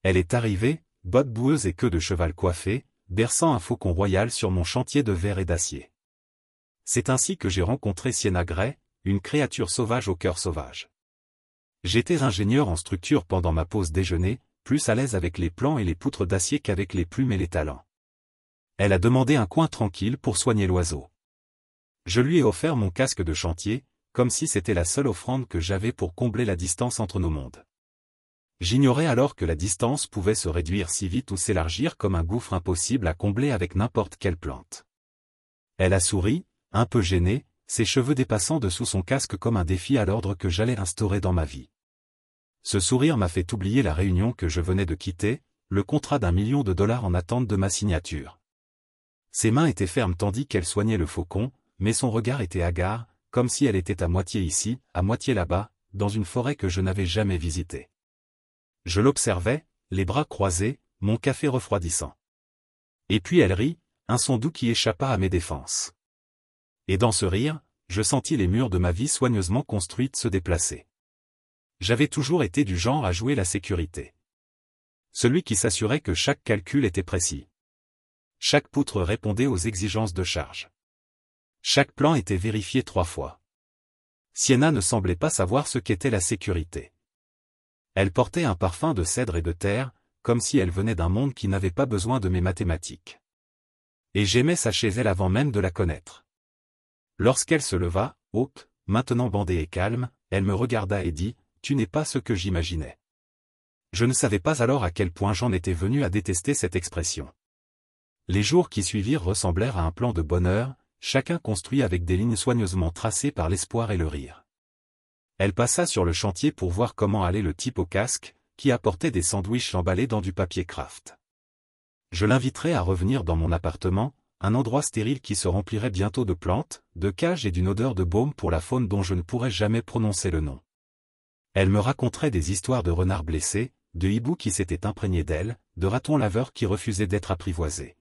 Elle est arrivée, bottes boueuses et queue de cheval coiffée, berçant un faucon royal sur mon chantier de verre et d'acier. C'est ainsi que j'ai rencontré Sienna Grey, une créature sauvage au cœur sauvage. J'étais ingénieur en structure pendant ma pause déjeuner, plus à l'aise avec les plans et les poutres d'acier qu'avec les plumes et les talents. Elle a demandé un coin tranquille pour soigner l'oiseau. Je lui ai offert mon casque de chantier, comme si c'était la seule offrande que j'avais pour combler la distance entre nos mondes. J'ignorais alors que la distance pouvait se réduire si vite ou s'élargir comme un gouffre impossible à combler avec n'importe quelle plante. Elle a souri, un peu gênée, ses cheveux dépassant dessous son casque comme un défi à l'ordre que j'allais instaurer dans ma vie. Ce sourire m'a fait oublier la réunion que je venais de quitter, le contrat d'1 million de dollars en attente de ma signature. Ses mains étaient fermes tandis qu'elle soignait le faucon, mais son regard était hagard, comme si elle était à moitié ici, à moitié là-bas, dans une forêt que je n'avais jamais visitée. Je l'observais, les bras croisés, mon café refroidissant. Et puis elle rit, un son doux qui échappa à mes défenses. Et dans ce rire, je sentis les murs de ma vie soigneusement construite se déplacer. J'avais toujours été du genre à jouer la sécurité. Celui qui s'assurait que chaque calcul était précis. Chaque poutre répondait aux exigences de charge. Chaque plan était vérifié 3 fois. Sienna ne semblait pas savoir ce qu'était la sécurité. Elle portait un parfum de cèdre et de terre, comme si elle venait d'un monde qui n'avait pas besoin de mes mathématiques. Et j'aimais ça chez elle avant même de la connaître. Lorsqu'elle se leva, haute, maintenant bandée et calme, elle me regarda et dit « Tu n'es pas ce que j'imaginais ». Je ne savais pas alors à quel point j'en étais venu à détester cette expression. Les jours qui suivirent ressemblèrent à un plan de bonheur, chacun construit avec des lignes soigneusement tracées par l'espoir et le rire. Elle passa sur le chantier pour voir comment allait le type au casque, qui apportait des sandwichs emballés dans du papier craft. Je l'inviterai à revenir dans mon appartement, un endroit stérile qui se remplirait bientôt de plantes, de cages et d'une odeur de baume pour la faune dont je ne pourrais jamais prononcer le nom. Elle me raconterait des histoires de renards blessés, de hiboux qui s'étaient imprégnés d'elle, de ratons laveurs qui refusaient d'être apprivoisés.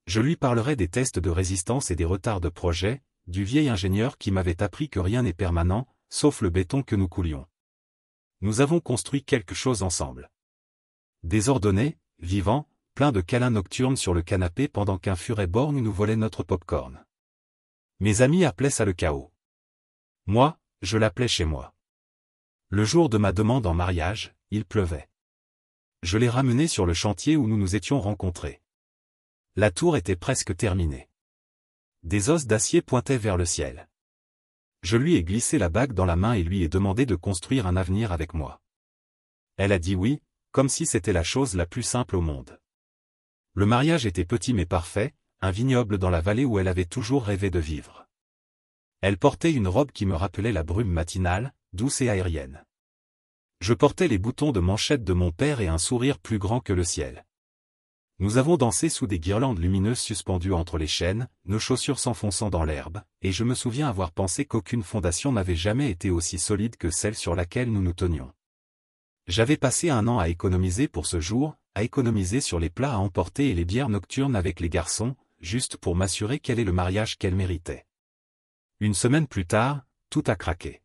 Je lui parlerai des tests de résistance et des retards de projet, du vieil ingénieur qui m'avait appris que rien n'est permanent, sauf le béton que nous coulions. Nous avons construit quelque chose ensemble. Désordonné, vivant, plein de câlins nocturnes sur le canapé pendant qu'un furet borgne nous volait notre pop-corn. Mes amis appelaient ça le chaos. Moi, je l'appelais chez moi. Le jour de ma demande en mariage, il pleuvait. Je l'ai ramené sur le chantier où nous nous étions rencontrés. La tour était presque terminée. Des os d'acier pointaient vers le ciel. Je lui ai glissé la bague dans la main et lui ai demandé de construire un avenir avec moi. Elle a dit oui, comme si c'était la chose la plus simple au monde. Le mariage était petit mais parfait, un vignoble dans la vallée où elle avait toujours rêvé de vivre. Elle portait une robe qui me rappelait la brume matinale, douce et aérienne. Je portais les boutons de manchette de mon père et un sourire plus grand que le ciel. Nous avons dansé sous des guirlandes lumineuses suspendues entre les chênes, nos chaussures s'enfonçant dans l'herbe, et je me souviens avoir pensé qu'aucune fondation n'avait jamais été aussi solide que celle sur laquelle nous nous tenions. J'avais passé 1 an à économiser pour ce jour, à économiser sur les plats à emporter et les bières nocturnes avec les garçons, juste pour m'assurer quel est le mariage qu'elle méritait. Une semaine plus tard, tout a craqué.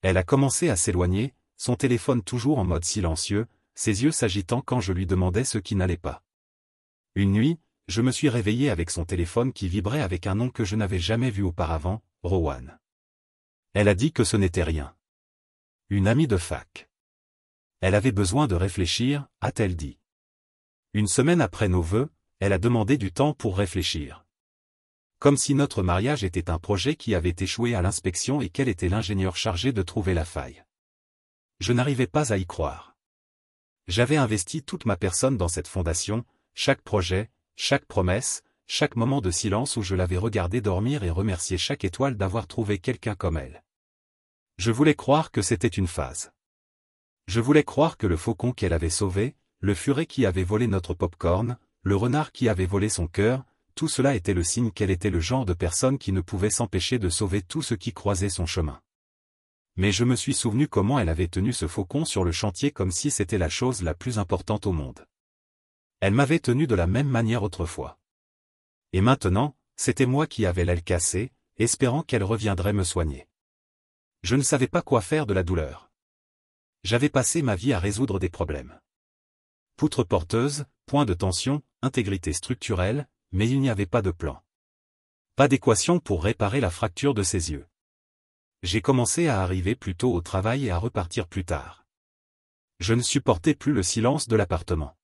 Elle a commencé à s'éloigner, son téléphone toujours en mode silencieux, ses yeux s'agitant quand je lui demandais ce qui n'allait pas. Une nuit, je me suis réveillé avec son téléphone qui vibrait avec un nom que je n'avais jamais vu auparavant, Rowan. Elle a dit que ce n'était rien. Une amie de fac. Elle avait besoin de réfléchir, a-t-elle dit. 1 semaine après nos vœux, elle a demandé du temps pour réfléchir. Comme si notre mariage était un projet qui avait échoué à l'inspection et qu'elle était l'ingénieur chargé de trouver la faille. Je n'arrivais pas à y croire. J'avais investi toute ma personne dans cette fondation, chaque projet, chaque promesse, chaque moment de silence où je l'avais regardée dormir et remercier chaque étoile d'avoir trouvé quelqu'un comme elle. Je voulais croire que c'était une phase. Je voulais croire que le faucon qu'elle avait sauvé, le furet qui avait volé notre pop-corn, le renard qui avait volé son cœur, tout cela était le signe qu'elle était le genre de personne qui ne pouvait s'empêcher de sauver tout ce qui croisait son chemin. Mais je me suis souvenu comment elle avait tenu ce faucon sur le chantier comme si c'était la chose la plus importante au monde. Elle m'avait tenu de la même manière autrefois. Et maintenant, c'était moi qui avais l'aile cassée, espérant qu'elle reviendrait me soigner. Je ne savais pas quoi faire de la douleur. J'avais passé ma vie à résoudre des problèmes. poutre porteuse, point de tension, intégrité structurelle, mais il n'y avait pas de plan. Pas d'équation pour réparer la fracture de ses yeux. J'ai commencé à arriver plus tôt au travail et à repartir plus tard. Je ne supportais plus le silence de l'appartement.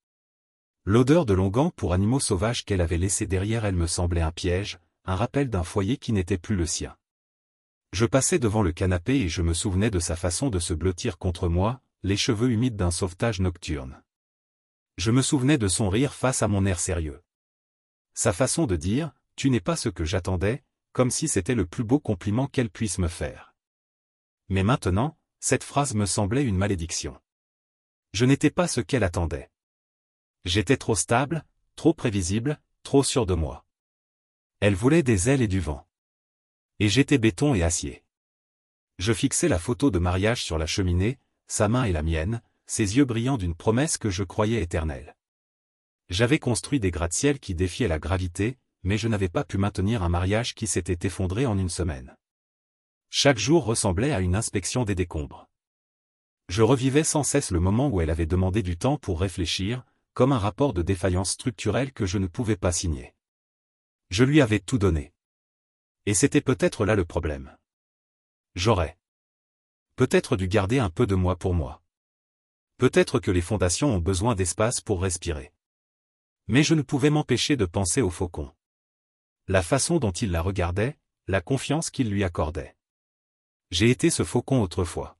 L'odeur de longan pour animaux sauvages qu'elle avait laissé derrière elle me semblait un piège, un rappel d'un foyer qui n'était plus le sien. Je passais devant le canapé et je me souvenais de sa façon de se blottir contre moi, les cheveux humides d'un sauvetage nocturne. Je me souvenais de son rire face à mon air sérieux. Sa façon de dire « Tu n'es pas ce que j'attendais », comme si c'était le plus beau compliment qu'elle puisse me faire. Mais maintenant, cette phrase me semblait une malédiction. Je n'étais pas ce qu'elle attendait. J'étais trop stable, trop prévisible, trop sûr de moi. Elle voulait des ailes et du vent. Et j'étais béton et acier. Je fixais la photo de mariage sur la cheminée, sa main et la mienne, ses yeux brillants d'une promesse que je croyais éternelle. J'avais construit des gratte-ciel qui défiaient la gravité, mais je n'avais pas pu maintenir un mariage qui s'était effondré en une semaine. Chaque jour ressemblait à une inspection des décombres. Je revivais sans cesse le moment où elle avait demandé du temps pour réfléchir, comme un rapport de défaillance structurelle que je ne pouvais pas signer. Je lui avais tout donné. Et c'était peut-être là le problème. J'aurais peut-être dû garder un peu de moi pour moi. Peut-être que les fondations ont besoin d'espace pour respirer. Mais je ne pouvais m'empêcher de penser au faucon. La façon dont il la regardait, la confiance qu'il lui accordait. J'ai été ce faucon autrefois.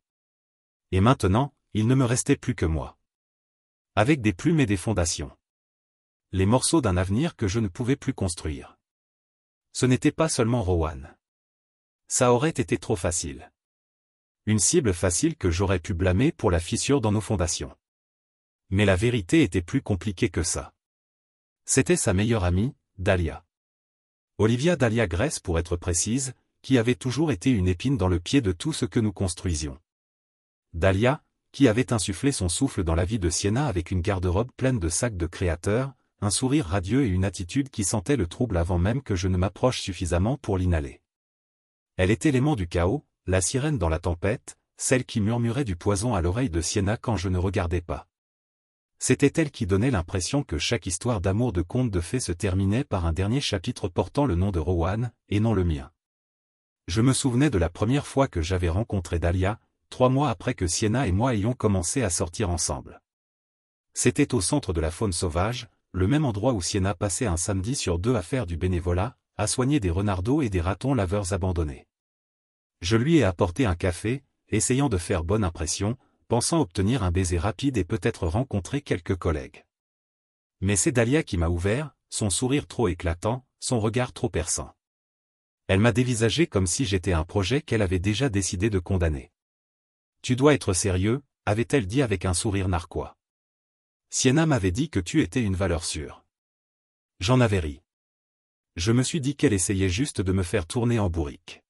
Et maintenant, il ne me restait plus que moi. Avec des plumes et des fondations. Les morceaux d'un avenir que je ne pouvais plus construire. Ce n'était pas seulement Rowan. Ça aurait été trop facile. Une cible facile que j'aurais pu blâmer pour la fissure dans nos fondations. Mais la vérité était plus compliquée que ça. C'était sa meilleure amie, Dahlia. Olivia Dahlia Grace pour être précise, qui avait toujours été une épine dans le pied de tout ce que nous construisions. Dahlia, qui avait insufflé son souffle dans la vie de Sienna avec une garde-robe pleine de sacs de créateurs, un sourire radieux et une attitude qui sentait le trouble avant même que je ne m'approche suffisamment pour l'inhaler. Elle était l'aimant du chaos, la sirène dans la tempête, celle qui murmurait du poison à l'oreille de Sienna quand je ne regardais pas. C'était elle qui donnait l'impression que chaque histoire d'amour de conte de fées se terminait par un dernier chapitre portant le nom de Rowan, et non le mien. Je me souvenais de la première fois que j'avais rencontré Dahlia, 3 mois après que Sienna et moi ayons commencé à sortir ensemble. C'était au centre de la faune sauvage, le même endroit où Sienna passait un samedi sur 2 à faire du bénévolat, à soigner des renardeaux et des ratons laveurs abandonnés. Je lui ai apporté un café, essayant de faire bonne impression, pensant obtenir un baiser rapide et peut-être rencontrer quelques collègues. Mais c'est Dahlia qui m'a ouvert, son sourire trop éclatant, son regard trop perçant. Elle m'a dévisagé comme si j'étais un projet qu'elle avait déjà décidé de condamner. « Tu dois être sérieux », avait-elle dit avec un sourire narquois. « Sienna m'avait dit que tu étais une valeur sûre. » J'en avais ri. Je me suis dit qu'elle essayait juste de me faire tourner en bourrique.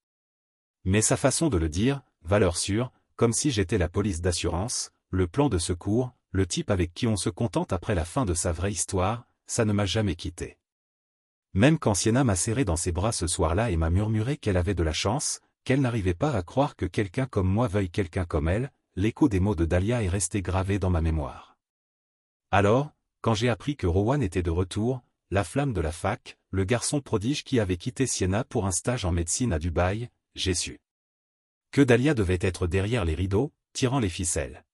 Mais sa façon de le dire, valeur sûre, comme si j'étais la police d'assurance, le plan de secours, le type avec qui on se contente après la fin de sa vraie histoire, ça ne m'a jamais quitté. Même quand Sienna m'a serré dans ses bras ce soir-là et m'a murmuré qu'elle avait de la chance, qu'elle n'arrivait pas à croire que quelqu'un comme moi veuille quelqu'un comme elle, l'écho des mots de Dahlia est resté gravé dans ma mémoire. Alors, quand j'ai appris que Rowan était de retour, la flamme de la fac, le garçon prodige qui avait quitté Sienna pour un stage en médecine à Dubaï, j'ai su que Dahlia devait être derrière les rideaux, tirant les ficelles.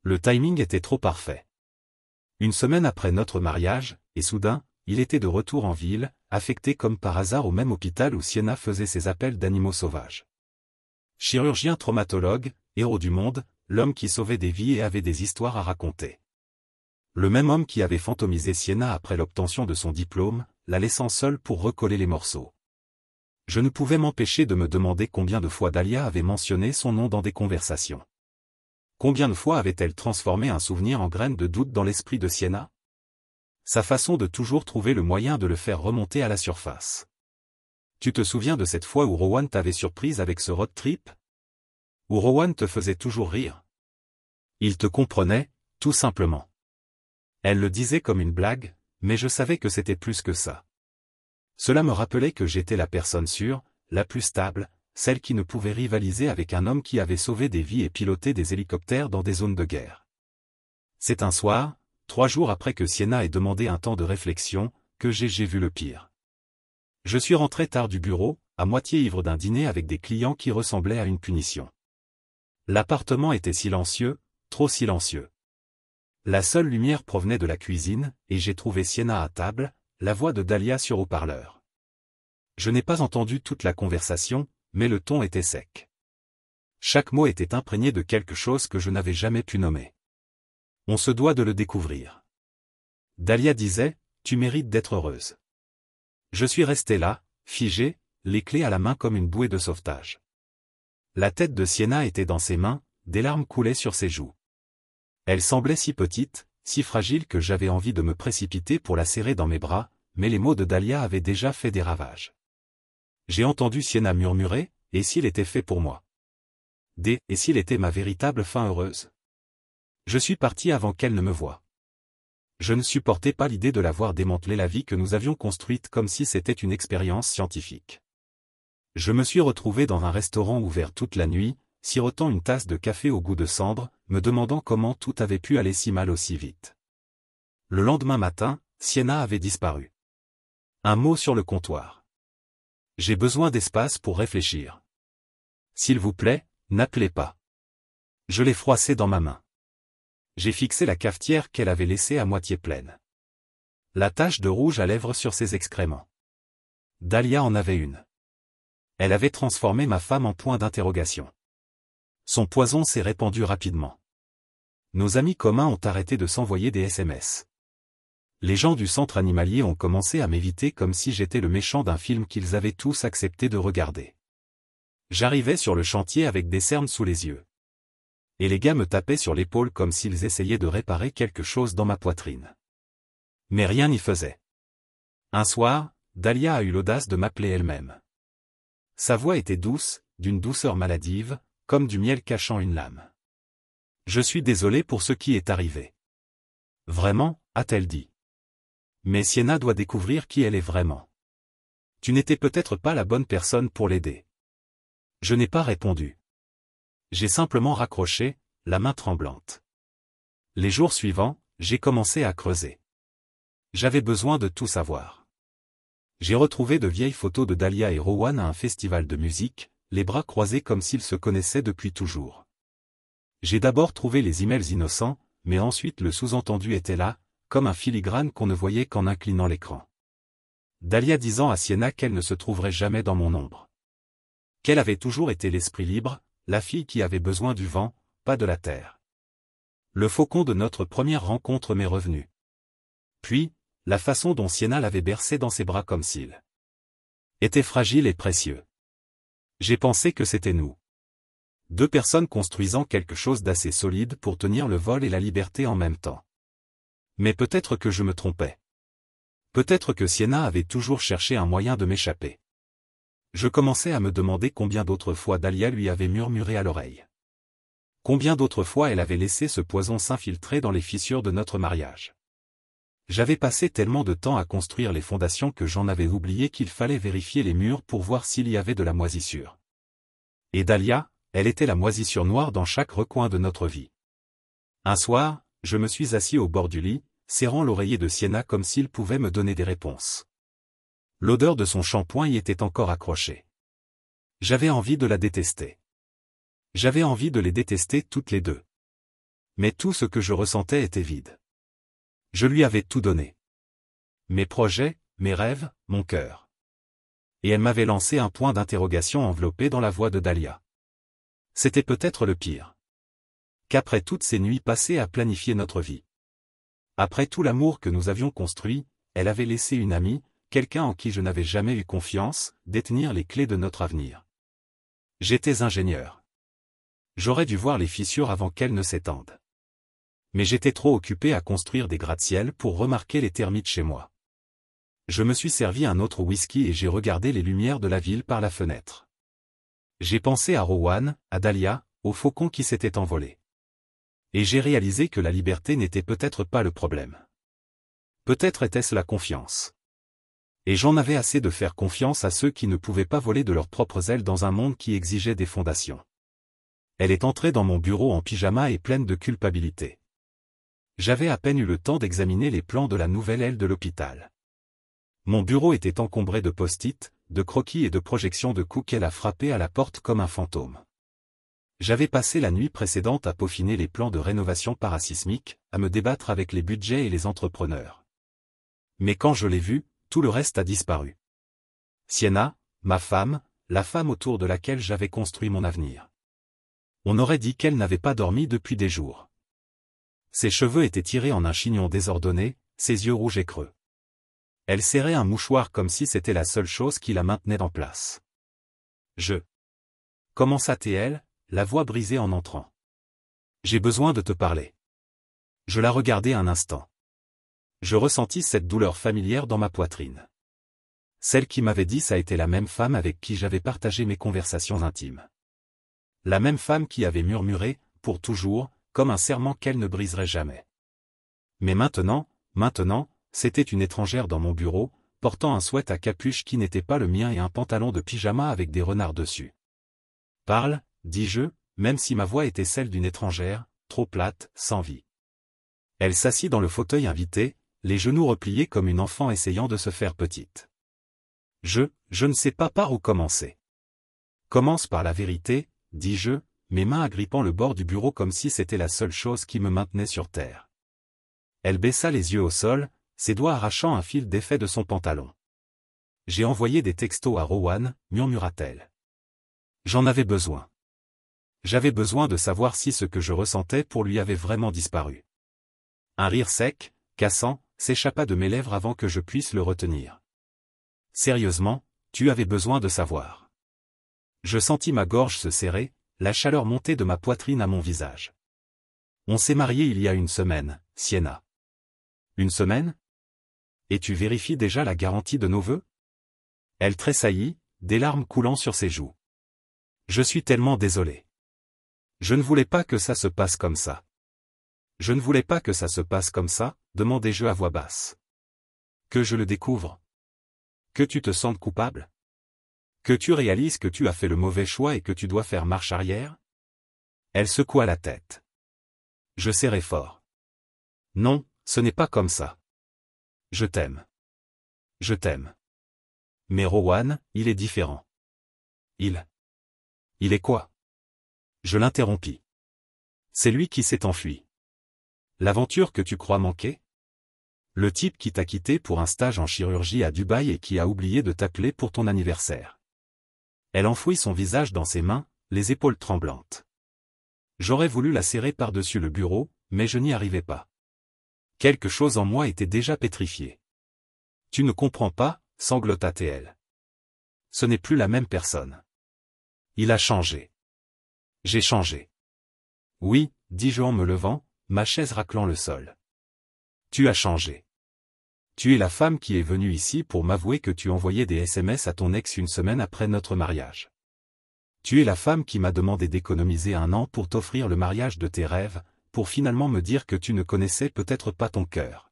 Le timing était trop parfait. Une semaine après notre mariage, et soudain, il était de retour en ville, affecté comme par hasard au même hôpital où Sienna faisait ses appels d'animaux sauvages. Chirurgien traumatologue, héros du monde, l'homme qui sauvait des vies et avait des histoires à raconter. Le même homme qui avait fantomisé Sienna après l'obtention de son diplôme, la laissant seule pour recoller les morceaux. Je ne pouvais m'empêcher de me demander combien de fois Dahlia avait mentionné son nom dans des conversations. Combien de fois avait-elle transformé un souvenir en graine de doute dans l'esprit de Sienna? Sa façon de toujours trouver le moyen de le faire remonter à la surface. Tu te souviens de cette fois où Rowan t'avait surprise avec ce road trip? Où Rowan te faisait toujours rire? Il te comprenait, tout simplement. Elle le disait comme une blague, mais je savais que c'était plus que ça. Cela me rappelait que j'étais la personne sûre, la plus stable, celle qui ne pouvait rivaliser avec un homme qui avait sauvé des vies et piloté des hélicoptères dans des zones de guerre. C'est un soir, 3 jours après que Sienna ait demandé un temps de réflexion, que j'ai vu le pire. Je suis rentré tard du bureau, à moitié ivre d'un dîner avec des clients qui ressemblaient à une punition. L'appartement était silencieux, trop silencieux. La seule lumière provenait de la cuisine, et j'ai trouvé Sienna à table, la voix de Dahlia sur haut-parleur. Je n'ai pas entendu toute la conversation, mais le ton était sec. Chaque mot était imprégné de quelque chose que je n'avais jamais pu nommer. On se doit de le découvrir. Dahlia disait, « Tu mérites d'être heureuse. » Je suis resté là, figé, les clés à la main comme une bouée de sauvetage. La tête de Sienna était dans ses mains, des larmes coulaient sur ses joues. Elle semblait si petite, si fragile que j'avais envie de me précipiter pour la serrer dans mes bras, mais les mots de Dahlia avaient déjà fait des ravages. J'ai entendu Sienna murmurer, « Et s'il était fait pour moi ? Et s'il était ma véritable fin heureuse ?» Je suis parti avant qu'elle ne me voie. Je ne supportais pas l'idée de la voir démanteler la vie que nous avions construite comme si c'était une expérience scientifique. Je me suis retrouvé dans un restaurant ouvert toute la nuit, sirotant une tasse de café au goût de cendre, me demandant comment tout avait pu aller si mal aussi vite. Le lendemain matin, Sienna avait disparu. Un mot sur le comptoir. J'ai besoin d'espace pour réfléchir. S'il vous plaît, n'appelez pas. Je l'ai froissée dans ma main. J'ai fixé la cafetière qu'elle avait laissée à moitié pleine. La tache de rouge à lèvres sur ses excréments. Dahlia en avait une. Elle avait transformé ma femme en point d'interrogation. Son poison s'est répandu rapidement. Nos amis communs ont arrêté de s'envoyer des SMS. Les gens du centre animalier ont commencé à m'éviter comme si j'étais le méchant d'un film qu'ils avaient tous accepté de regarder. J'arrivais sur le chantier avec des cernes sous les yeux. Et les gars me tapaient sur l'épaule comme s'ils essayaient de réparer quelque chose dans ma poitrine. Mais rien n'y faisait. Un soir, Dahlia a eu l'audace de m'appeler elle-même. Sa voix était douce, d'une douceur maladive, comme du miel cachant une lame. « Je suis désolé pour ce qui est arrivé. »« Vraiment ?» a-t-elle dit. « Mais Sienna doit découvrir qui elle est vraiment. Tu n'étais peut-être pas la bonne personne pour l'aider. » Je n'ai pas répondu. J'ai simplement raccroché, la main tremblante. Les jours suivants, j'ai commencé à creuser. J'avais besoin de tout savoir. J'ai retrouvé de vieilles photos de Dahlia et Rowan à un festival de musique, les bras croisés comme s'ils se connaissaient depuis toujours. J'ai d'abord trouvé les emails innocents, mais ensuite le sous-entendu était là, comme un filigrane qu'on ne voyait qu'en inclinant l'écran. Dahlia disant à Sienna qu'elle ne se trouverait jamais dans mon ombre. Qu'elle avait toujours été l'esprit libre, la fille qui avait besoin du vent, pas de la terre. Le faucon de notre première rencontre m'est revenu. Puis, la façon dont Sienna l'avait bercé dans ses bras comme s'il était fragile et précieux. J'ai pensé que c'était nous. Deux personnes construisant quelque chose d'assez solide pour tenir le vol et la liberté en même temps. Mais peut-être que je me trompais. Peut-être que Sienna avait toujours cherché un moyen de m'échapper. Je commençais à me demander combien d'autres fois Dahlia lui avait murmuré à l'oreille. Combien d'autres fois elle avait laissé ce poison s'infiltrer dans les fissures de notre mariage. J'avais passé tellement de temps à construire les fondations que j'en avais oublié qu'il fallait vérifier les murs pour voir s'il y avait de la moisissure. Et Dahlia, elle était la moisissure noire dans chaque recoin de notre vie. Un soir, je me suis assis au bord du lit, serrant l'oreiller de Sienna comme s'il pouvait me donner des réponses. L'odeur de son shampoing y était encore accrochée. J'avais envie de la détester. J'avais envie de les détester toutes les deux. Mais tout ce que je ressentais était vide. Je lui avais tout donné. Mes projets, mes rêves, mon cœur. Et elle m'avait lancé un point d'interrogation enveloppé dans la voix de Dahlia. C'était peut-être le pire. Qu'après toutes ces nuits passées à planifier notre vie. Après tout l'amour que nous avions construit, elle avait laissé une amie, quelqu'un en qui je n'avais jamais eu confiance, détenir les clés de notre avenir. J'étais ingénieur. J'aurais dû voir les fissures avant qu'elles ne s'étendent. Mais j'étais trop occupé à construire des gratte-ciel pour remarquer les termites chez moi. Je me suis servi un autre whisky et j'ai regardé les lumières de la ville par la fenêtre. J'ai pensé à Rowan, à Dahlia, au faucon qui s'était envolé. Et j'ai réalisé que la liberté n'était peut-être pas le problème. Peut-être était-ce la confiance. Et j'en avais assez de faire confiance à ceux qui ne pouvaient pas voler de leurs propres ailes dans un monde qui exigeait des fondations. Elle est entrée dans mon bureau en pyjama et pleine de culpabilité. J'avais à peine eu le temps d'examiner les plans de la nouvelle aile de l'hôpital. Mon bureau était encombré de post-it, de croquis et de projections de coups qu'elle a frappé à la porte comme un fantôme. J'avais passé la nuit précédente à peaufiner les plans de rénovation parasismique, à me débattre avec les budgets et les entrepreneurs. Mais quand je l'ai vue, tout le reste a disparu. Sienna, ma femme, la femme autour de laquelle j'avais construit mon avenir. On aurait dit qu'elle n'avait pas dormi depuis des jours. Ses cheveux étaient tirés en un chignon désordonné, ses yeux rouges et creux. Elle serrait un mouchoir comme si c'était la seule chose qui la maintenait en place. Commença-t-elle, la voix brisée en entrant. J'ai besoin de te parler. Je la regardai un instant. Je ressentis cette douleur familière dans ma poitrine. Celle qui m'avait dit ça était la même femme avec qui j'avais partagé mes conversations intimes. La même femme qui avait murmuré, pour toujours, comme un serment qu'elle ne briserait jamais. Mais maintenant, c'était une étrangère dans mon bureau, portant un sweat à capuche qui n'était pas le mien et un pantalon de pyjama avec des renards dessus. Parle, dis-je, même si ma voix était celle d'une étrangère, trop plate, sans vie. Elle s'assit dans le fauteuil invité, les genoux repliés comme une enfant essayant de se faire petite. Je ne sais pas par où commencer. Commence par la vérité, dis-je, mes mains agrippant le bord du bureau comme si c'était la seule chose qui me maintenait sur terre. Elle baissa les yeux au sol, ses doigts arrachant un fil d'effet de son pantalon. J'ai envoyé des textos à Rowan, murmura-t-elle. J'en avais besoin. J'avais besoin de savoir si ce que je ressentais pour lui avait vraiment disparu. Un rire sec, cassant, s'échappa de mes lèvres avant que je puisse le retenir. Sérieusement, tu avais besoin de savoir. Je sentis ma gorge se serrer, la chaleur monter de ma poitrine à mon visage. On s'est mariés il y a une semaine, Sienna. Une semaine? Et tu vérifies déjà la garantie de nos vœux? Elle tressaillit, des larmes coulant sur ses joues. Je suis tellement désolé. Je ne voulais pas que ça se passe comme ça. Je ne voulais pas que ça se passe comme ça, demandai-je à voix basse. Que je le découvre. Que tu te sentes coupable? Que tu réalises que tu as fait le mauvais choix et que tu dois faire marche arrière? Elle secoua la tête. Je serrai fort. Non, ce n'est pas comme ça. Je t'aime. Je t'aime. Mais Rowan, il est différent. Il est quoi? Je l'interrompis. C'est lui qui s'est enfui. L'aventure que tu crois manquer? Le type qui t'a quitté pour un stage en chirurgie à Dubaï et qui a oublié de t'appeler pour ton anniversaire. Elle enfouit son visage dans ses mains, les épaules tremblantes. J'aurais voulu la serrer par-dessus le bureau, mais je n'y arrivais pas. Quelque chose en moi était déjà pétrifié. Tu ne comprends pas, sanglota-t-elle. Ce n'est plus la même personne. Il a changé. J'ai changé. Oui, dis-je en me levant, ma chaise raclant le sol. Tu as changé. Tu es la femme qui est venue ici pour m'avouer que tu envoyais des SMS à ton ex une semaine après notre mariage. Tu es la femme qui m'a demandé d'économiser 1 an pour t'offrir le mariage de tes rêves, pour finalement me dire que tu ne connaissais peut-être pas ton cœur.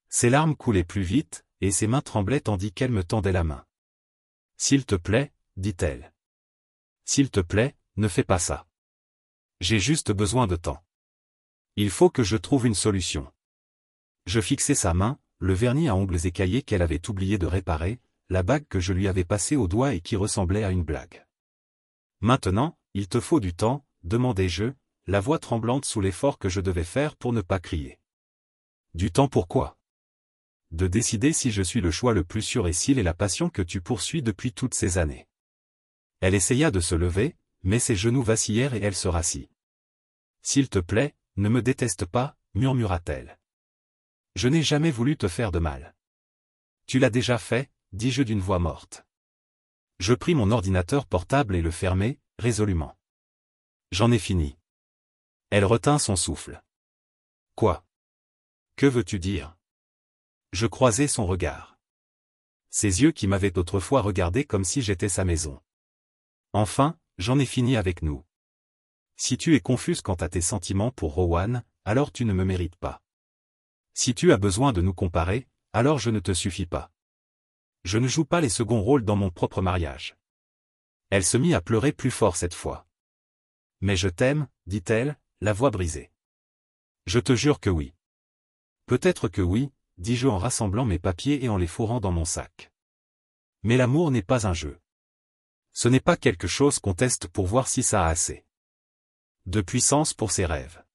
Ses larmes coulaient plus vite, et ses mains tremblaient tandis qu'elle me tendait la main. S'il te plaît, dit-elle. S'il te plaît, ne fais pas ça. J'ai juste besoin de temps. Il faut que je trouve une solution. Je fixai sa main, le vernis à ongles écaillés qu'elle avait oublié de réparer, la bague que je lui avais passée au doigt et qui ressemblait à une blague. Maintenant, il te faut du temps, demandai-je, la voix tremblante sous l'effort que je devais faire pour ne pas crier. Du temps pourquoi? De décider si je suis le choix le plus sûr et s'il est la passion que tu poursuis depuis toutes ces années. Elle essaya de se lever, mais ses genoux vacillèrent et elle se rassit. S'il te plaît, ne me déteste pas, murmura-t-elle. Je n'ai jamais voulu te faire de mal. Tu l'as déjà fait, dis-je d'une voix morte. Je pris mon ordinateur portable et le fermai, résolument. J'en ai fini. Elle retint son souffle. Quoi? Que veux-tu dire? Je croisai son regard. Ses yeux qui m'avaient autrefois regardé comme si j'étais sa maison. Enfin, j'en ai fini avec nous. Si tu es confuse quant à tes sentiments pour Rowan, alors tu ne me mérites pas. Si tu as besoin de nous comparer, alors je ne te suffis pas. Je ne joue pas les seconds rôles dans mon propre mariage. Elle se mit à pleurer plus fort cette fois. Mais je t'aime, dit-elle, la voix brisée. Je te jure que oui. Peut-être que oui, dis-je en rassemblant mes papiers et en les fourrant dans mon sac. Mais l'amour n'est pas un jeu. Ce n'est pas quelque chose qu'on teste pour voir si ça a assez de puissance pour ses rêves.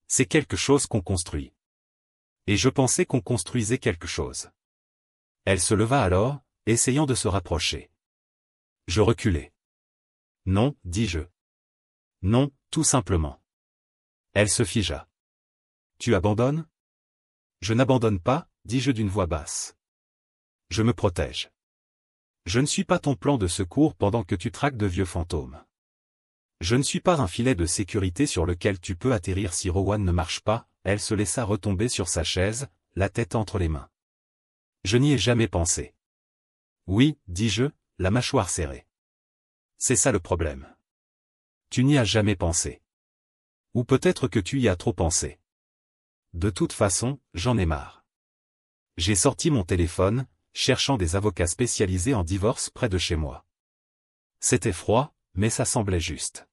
C'est quelque chose qu'on construit. Et je pensais qu'on construisait quelque chose. Elle se leva alors, essayant de se rapprocher. Je reculai. Non, dis-je. Non, tout simplement. Elle se figea. Tu abandonnes? Je n'abandonne pas, dis-je d'une voix basse. Je me protège. Je ne suis pas ton plan de secours pendant que tu traques de vieux fantômes. Je ne suis pas un filet de sécurité sur lequel tu peux atterrir si Rowan ne marche pas. Elle se laissa retomber sur sa chaise, la tête entre les mains. Je n'y ai jamais pensé. Oui, dis-je, la mâchoire serrée. C'est ça le problème. Tu n'y as jamais pensé. Ou peut-être que tu y as trop pensé. De toute façon, j'en ai marre. J'ai sorti mon téléphone, cherchant des avocats spécialisés en divorce près de chez moi. C'était froid, mais ça semblait juste.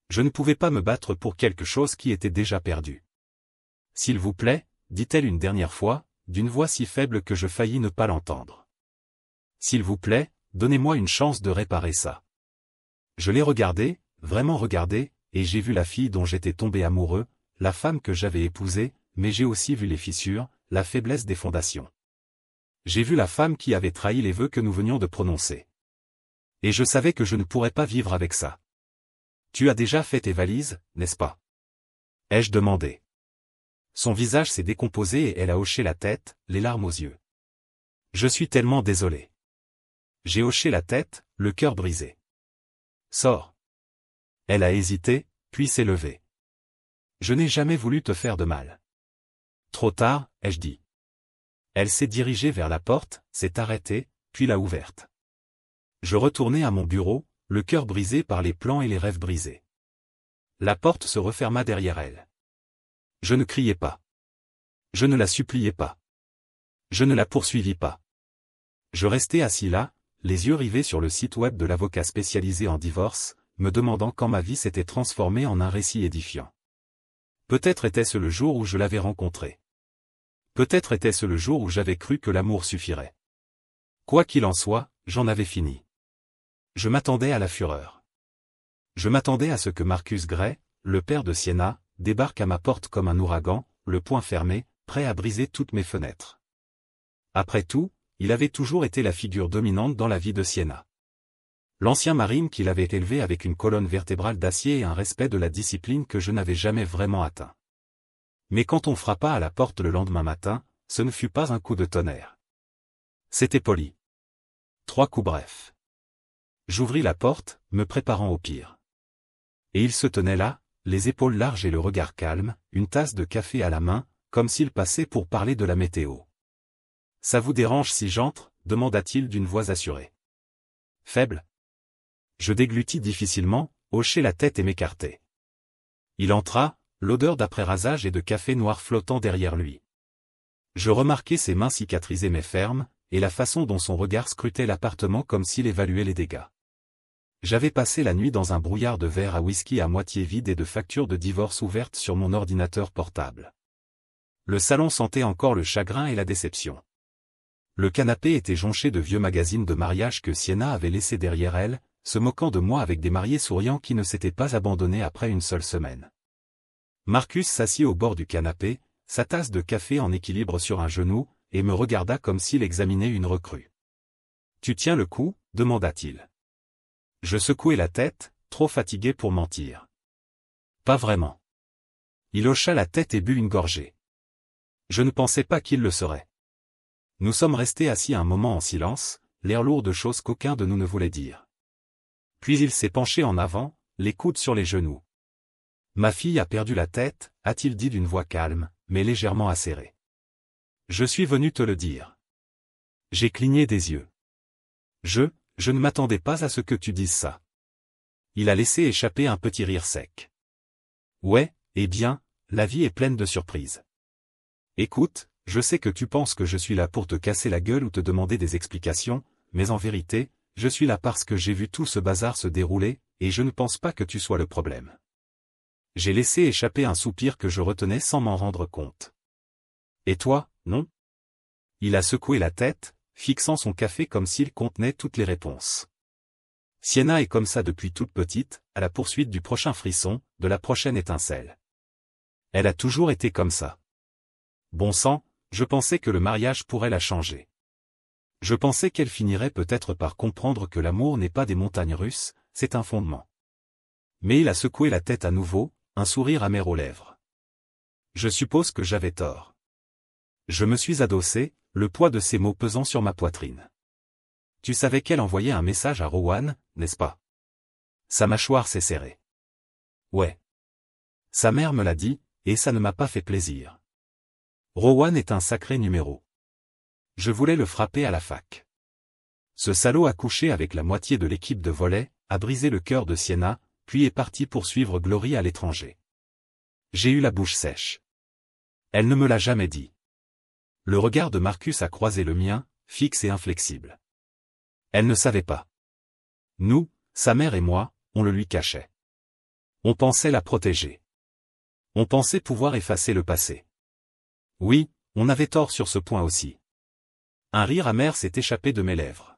Je ne pouvais pas me battre pour quelque chose qui était déjà perdu. S'il vous plaît, dit-elle une dernière fois, d'une voix si faible que je faillis ne pas l'entendre. S'il vous plaît, donnez-moi une chance de réparer ça. Je l'ai regardé, vraiment regardé, et j'ai vu la fille dont j'étais tombé amoureux, la femme que j'avais épousée, mais j'ai aussi vu les fissures, la faiblesse des fondations. J'ai vu la femme qui avait trahi les vœux que nous venions de prononcer. Et je savais que je ne pourrais pas vivre avec ça. Tu as déjà fait tes valises, n'est-ce pas? Ai-je demandé. Son visage s'est décomposé et elle a hoché la tête, les larmes aux yeux. Je suis tellement désolé. J'ai hoché la tête, le cœur brisé. Sors. Elle a hésité, puis s'est levée. Je n'ai jamais voulu te faire de mal. Trop tard, ai-je dit. Elle s'est dirigée vers la porte, s'est arrêtée, puis l'a ouverte. Je retournai à mon bureau, le cœur brisé par les plans et les rêves brisés. La porte se referma derrière elle. Je ne criai pas. Je ne la suppliai pas. Je ne la poursuivis pas. Je restai assis là, les yeux rivés sur le site web de l'avocat spécialisé en divorce, me demandant quand ma vie s'était transformée en un récit édifiant. Peut-être était-ce le jour où je l'avais rencontré. Peut-être était-ce le jour où j'avais cru que l'amour suffirait. Quoi qu'il en soit, j'en avais fini. Je m'attendais à la fureur. Je m'attendais à ce que Marcus Gray, le père de Sienna, débarque à ma porte comme un ouragan, le poing fermé, prêt à briser toutes mes fenêtres. Après tout, il avait toujours été la figure dominante dans la vie de Sienna. L'ancien marine qu'il avait élevé avec une colonne vertébrale d'acier et un respect de la discipline que je n'avais jamais vraiment atteint. Mais quand on frappa à la porte le lendemain matin, ce ne fut pas un coup de tonnerre. C'était poli. 3 coups brefs. J'ouvris la porte, me préparant au pire. Et il se tenait là, les épaules larges et le regard calme, une tasse de café à la main, comme s'il passait pour parler de la météo. « Ça vous dérange si j'entre » demanda-t-il d'une voix assurée. Faible. Je déglutis difficilement, hochai la tête et m'écartai. Il entra, l'odeur d'après-rasage et de café noir flottant derrière lui. Je remarquai ses mains cicatrisées mais fermes, et la façon dont son regard scrutait l'appartement comme s'il évaluait les dégâts. J'avais passé la nuit dans un brouillard de verre à whisky à moitié vide et de factures de divorce ouvertes sur mon ordinateur portable. Le salon sentait encore le chagrin et la déception. Le canapé était jonché de vieux magazines de mariage que Sienna avait laissés derrière elle, se moquant de moi avec des mariés souriants qui ne s'étaient pas abandonnés après une seule semaine. Marcus s'assit au bord du canapé, sa tasse de café en équilibre sur un genou, et me regarda comme s'il examinait une recrue. « Tu tiens le coup » demanda-t-il. Je secouai la tête, trop fatigué pour mentir. Pas vraiment. Il hocha la tête et but une gorgée. Je ne pensais pas qu'il le serait. Nous sommes restés assis un moment en silence, l'air lourd de choses qu'aucun de nous ne voulait dire. Puis il s'est penché en avant, les coudes sur les genoux. « Ma fille a perdu la tête » a-t-il dit d'une voix calme, mais légèrement acérée. « Je suis venu te le dire. » J'ai cligné des yeux. Je ne m'attendais pas à ce que tu dises ça. Il a laissé échapper un petit rire sec. Ouais, eh bien, la vie est pleine de surprises. Écoute, je sais que tu penses que je suis là pour te casser la gueule ou te demander des explications, mais en vérité, je suis là parce que j'ai vu tout ce bazar se dérouler, et je ne pense pas que tu sois le problème. J'ai laissé échapper un soupir que je retenais sans m'en rendre compte. Et toi, non? Il a secoué la tête, fixant son café comme s'il contenait toutes les réponses. Sienna est comme ça depuis toute petite, à la poursuite du prochain frisson, de la prochaine étincelle. Elle a toujours été comme ça. Bon sang, je pensais que le mariage pourrait la changer. Je pensais qu'elle finirait peut-être par comprendre que l'amour n'est pas des montagnes russes, c'est un fondement. Mais il a secoué la tête à nouveau, un sourire amer aux lèvres. Je suppose que j'avais tort. Je me suis adossé, le poids de ses mots pesant sur ma poitrine. Tu savais qu'elle envoyait un message à Rowan, n'est-ce pas? Sa mâchoire s'est serrée. Ouais. Sa mère me l'a dit, et ça ne m'a pas fait plaisir. Rowan est un sacré numéro. Je voulais le frapper à la fac. Ce salaud a couché avec la moitié de l'équipe de volley, a brisé le cœur de Sienna, puis est parti poursuivre Glory à l'étranger. J'ai eu la bouche sèche. Elle ne me l'a jamais dit. Le regard de Marcus a croisé le mien, fixe et inflexible. Elle ne savait pas. Nous, sa mère et moi, on le lui cachait. On pensait la protéger. On pensait pouvoir effacer le passé. Oui, on avait tort sur ce point aussi. Un rire amer s'est échappé de mes lèvres.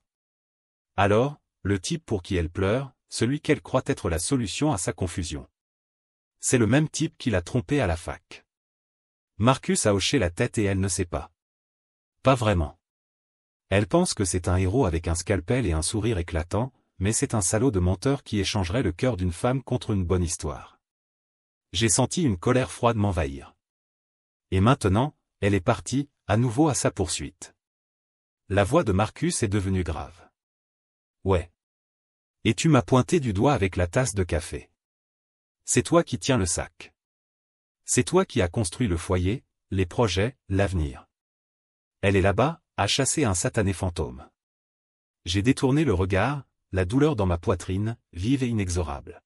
Alors, le type pour qui elle pleure, celui qu'elle croit être la solution à sa confusion. C'est le même type qui l'a trompée à la fac. Marcus a hoché la tête et elle ne sait pas. Pas vraiment. Elle pense que c'est un héros avec un scalpel et un sourire éclatant, mais c'est un salaud de menteur qui échangerait le cœur d'une femme contre une bonne histoire. J'ai senti une colère froide m'envahir. Et maintenant, elle est partie, à nouveau à sa poursuite. La voix de Marcus est devenue grave. Ouais. Et tu m'as pointé du doigt avec la tasse de café. C'est toi qui tiens le sac. C'est toi qui as construit le foyer, les projets, l'avenir. Elle est là-bas, à chasser un satané fantôme. J'ai détourné le regard, la douleur dans ma poitrine, vive et inexorable.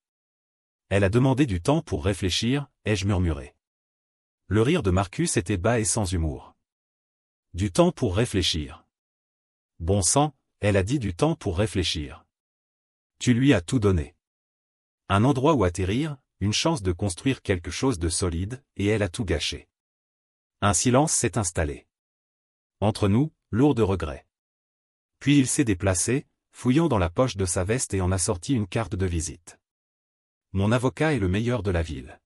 Elle a demandé du temps pour réfléchir, ai-je murmuré. Le rire de Marcus était bas et sans humour. Du temps pour réfléchir. Bon sang, elle a dit du temps pour réfléchir. Tu lui as tout donné. Un endroit où atterrir, une chance de construire quelque chose de solide, et elle a tout gâché. Un silence s'est installé. Entre nous, lourd de regrets. Puis il s'est déplacé, fouillant dans la poche de sa veste et en a sorti une carte de visite. Mon avocat est le meilleur de la ville.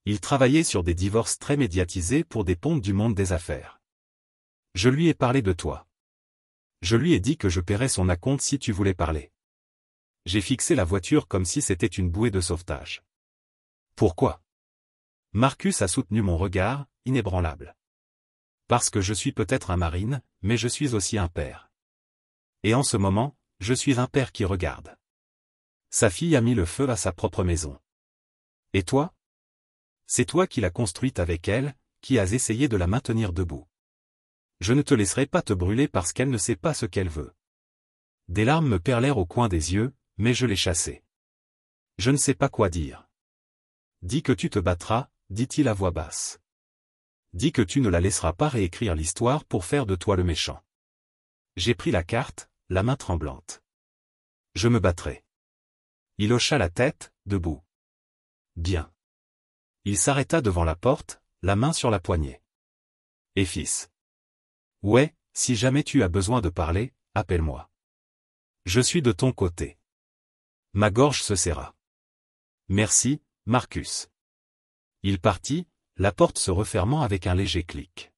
Il travaillait sur des divorces très médiatisés pour des pontes du monde des affaires. Je lui ai parlé de toi. Je lui ai dit que je paierais son acompte si tu voulais parler. J'ai fixé la voiture comme si c'était une bouée de sauvetage. Pourquoi? Marcus a soutenu mon regard, inébranlable. Parce que je suis peut-être un marine, mais je suis aussi un père. Et en ce moment, je suis un père qui regarde. Sa fille a mis le feu à sa propre maison. Et toi? C'est toi qui l'as construite avec elle, qui as essayé de la maintenir debout. Je ne te laisserai pas te brûler parce qu'elle ne sait pas ce qu'elle veut. Des larmes me perlèrent au coin des yeux, mais je les chassai. Je ne sais pas quoi dire. Dis que tu te battras, dit-il à voix basse. Dis que tu ne la laisseras pas réécrire l'histoire pour faire de toi le méchant. J'ai pris la carte, la main tremblante. Je me battrai. Il hocha la tête, debout. Bien. Il s'arrêta devant la porte, la main sur la poignée. Et fils. Ouais, si jamais tu as besoin de parler, appelle-moi. Je suis de ton côté. Ma gorge se serra. Merci, Marcus. Il partit, la porte se refermant avec un léger clic.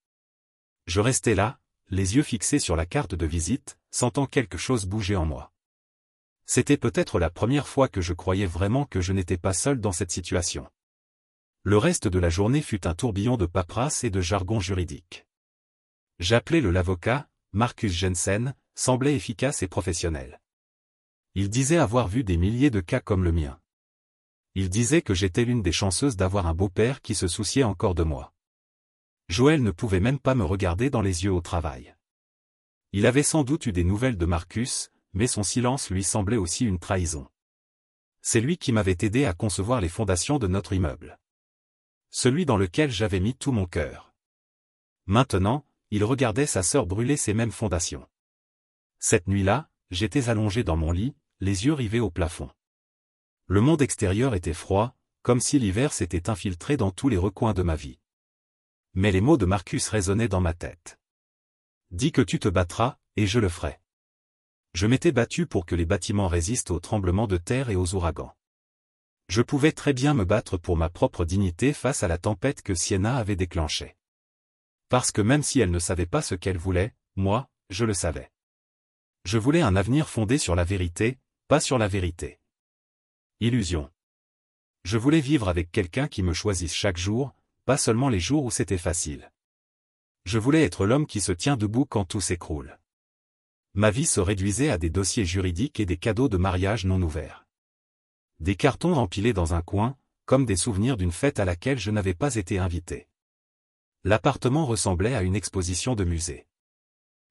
Je restais là, les yeux fixés sur la carte de visite, sentant quelque chose bouger en moi. C'était peut-être la première fois que je croyais vraiment que je n'étais pas seul dans cette situation. Le reste de la journée fut un tourbillon de paperasse et de jargon juridique. J'appelais l'avocat, Marcus Jensen, semblait efficace et professionnel. Il disait avoir vu des milliers de cas comme le mien. Il disait que j'étais l'une des chanceuses d'avoir un beau-père qui se souciait encore de moi. Joël ne pouvait même pas me regarder dans les yeux au travail. Il avait sans doute eu des nouvelles de Marcus, mais son silence lui semblait aussi une trahison. C'est lui qui m'avait aidé à concevoir les fondations de notre immeuble. Celui dans lequel j'avais mis tout mon cœur. Maintenant, il regardait sa sœur brûler ces mêmes fondations. Cette nuit-là, j'étais allongé dans mon lit, les yeux rivés au plafond. Le monde extérieur était froid, comme si l'hiver s'était infiltré dans tous les recoins de ma vie. Mais les mots de Marcus résonnaient dans ma tête. Dis que tu te battras, et je le ferai. Je m'étais battu pour que les bâtiments résistent aux tremblements de terre et aux ouragans. Je pouvais très bien me battre pour ma propre dignité face à la tempête que Sienna avait déclenchée. Parce que même si elle ne savait pas ce qu'elle voulait, moi, je le savais. Je voulais un avenir fondé sur la vérité, pas sur la vérité. Illusion. Je voulais vivre avec quelqu'un qui me choisisse chaque jour, pas seulement les jours où c'était facile. Je voulais être l'homme qui se tient debout quand tout s'écroule. Ma vie se réduisait à des dossiers juridiques et des cadeaux de mariage non ouverts. Des cartons empilés dans un coin, comme des souvenirs d'une fête à laquelle je n'avais pas été invité. L'appartement ressemblait à une exposition de musée.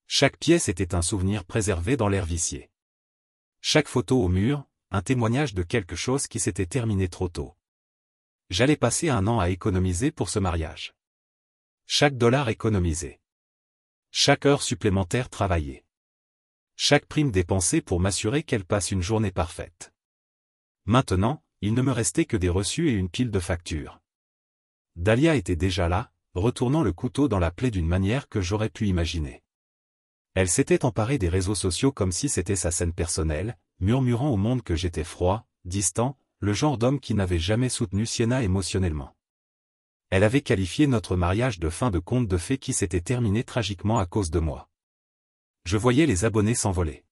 Chaque pièce était un souvenir préservé dans l'air vicié. Chaque photo au mur, un témoignage de quelque chose qui s'était terminé trop tôt. J'allais passer 1 an à économiser pour ce mariage. Chaque dollar économisé. Chaque heure supplémentaire travaillée. Chaque prime dépensée pour m'assurer qu'elle passe une journée parfaite. Maintenant, il ne me restait que des reçus et une pile de factures. Dahlia était déjà là, retournant le couteau dans la plaie d'une manière que j'aurais pu imaginer. Elle s'était emparée des réseaux sociaux comme si c'était sa scène personnelle, murmurant au monde que j'étais froid, distant, le genre d'homme qui n'avait jamais soutenu Sienna émotionnellement. Elle avait qualifié notre mariage de fin de conte de fées qui s'était terminé tragiquement à cause de moi. Je voyais les abonnés s'envoler.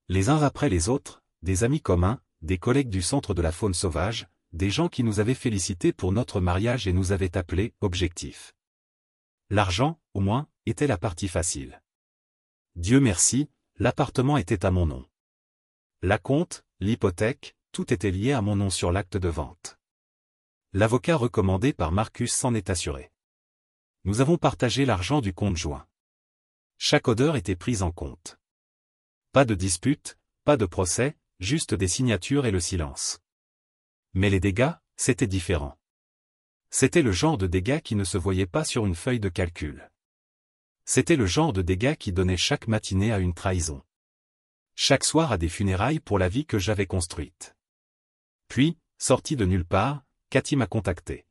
Les uns après les autres, des amis communs, des collègues du centre de la faune sauvage, des gens qui nous avaient félicités pour notre mariage et nous avaient appelés « objectifs ». L'argent, au moins, était la partie facile. Dieu merci, l'appartement était à mon nom. L'acompte, l'hypothèque, tout était lié à mon nom sur l'acte de vente. L'avocat recommandé par Marcus s'en est assuré. Nous avons partagé l'argent du compte joint. Chaque odeur était prise en compte. Pas de dispute, pas de procès, juste des signatures et le silence. Mais les dégâts, c'était différent. C'était le genre de dégâts qui ne se voyaient pas sur une feuille de calcul. C'était le genre de dégâts qui donnait chaque matinée à une trahison. Chaque soir à des funérailles pour la vie que j'avais construite. Puis, sortie de nulle part, Cathy m'a contacté.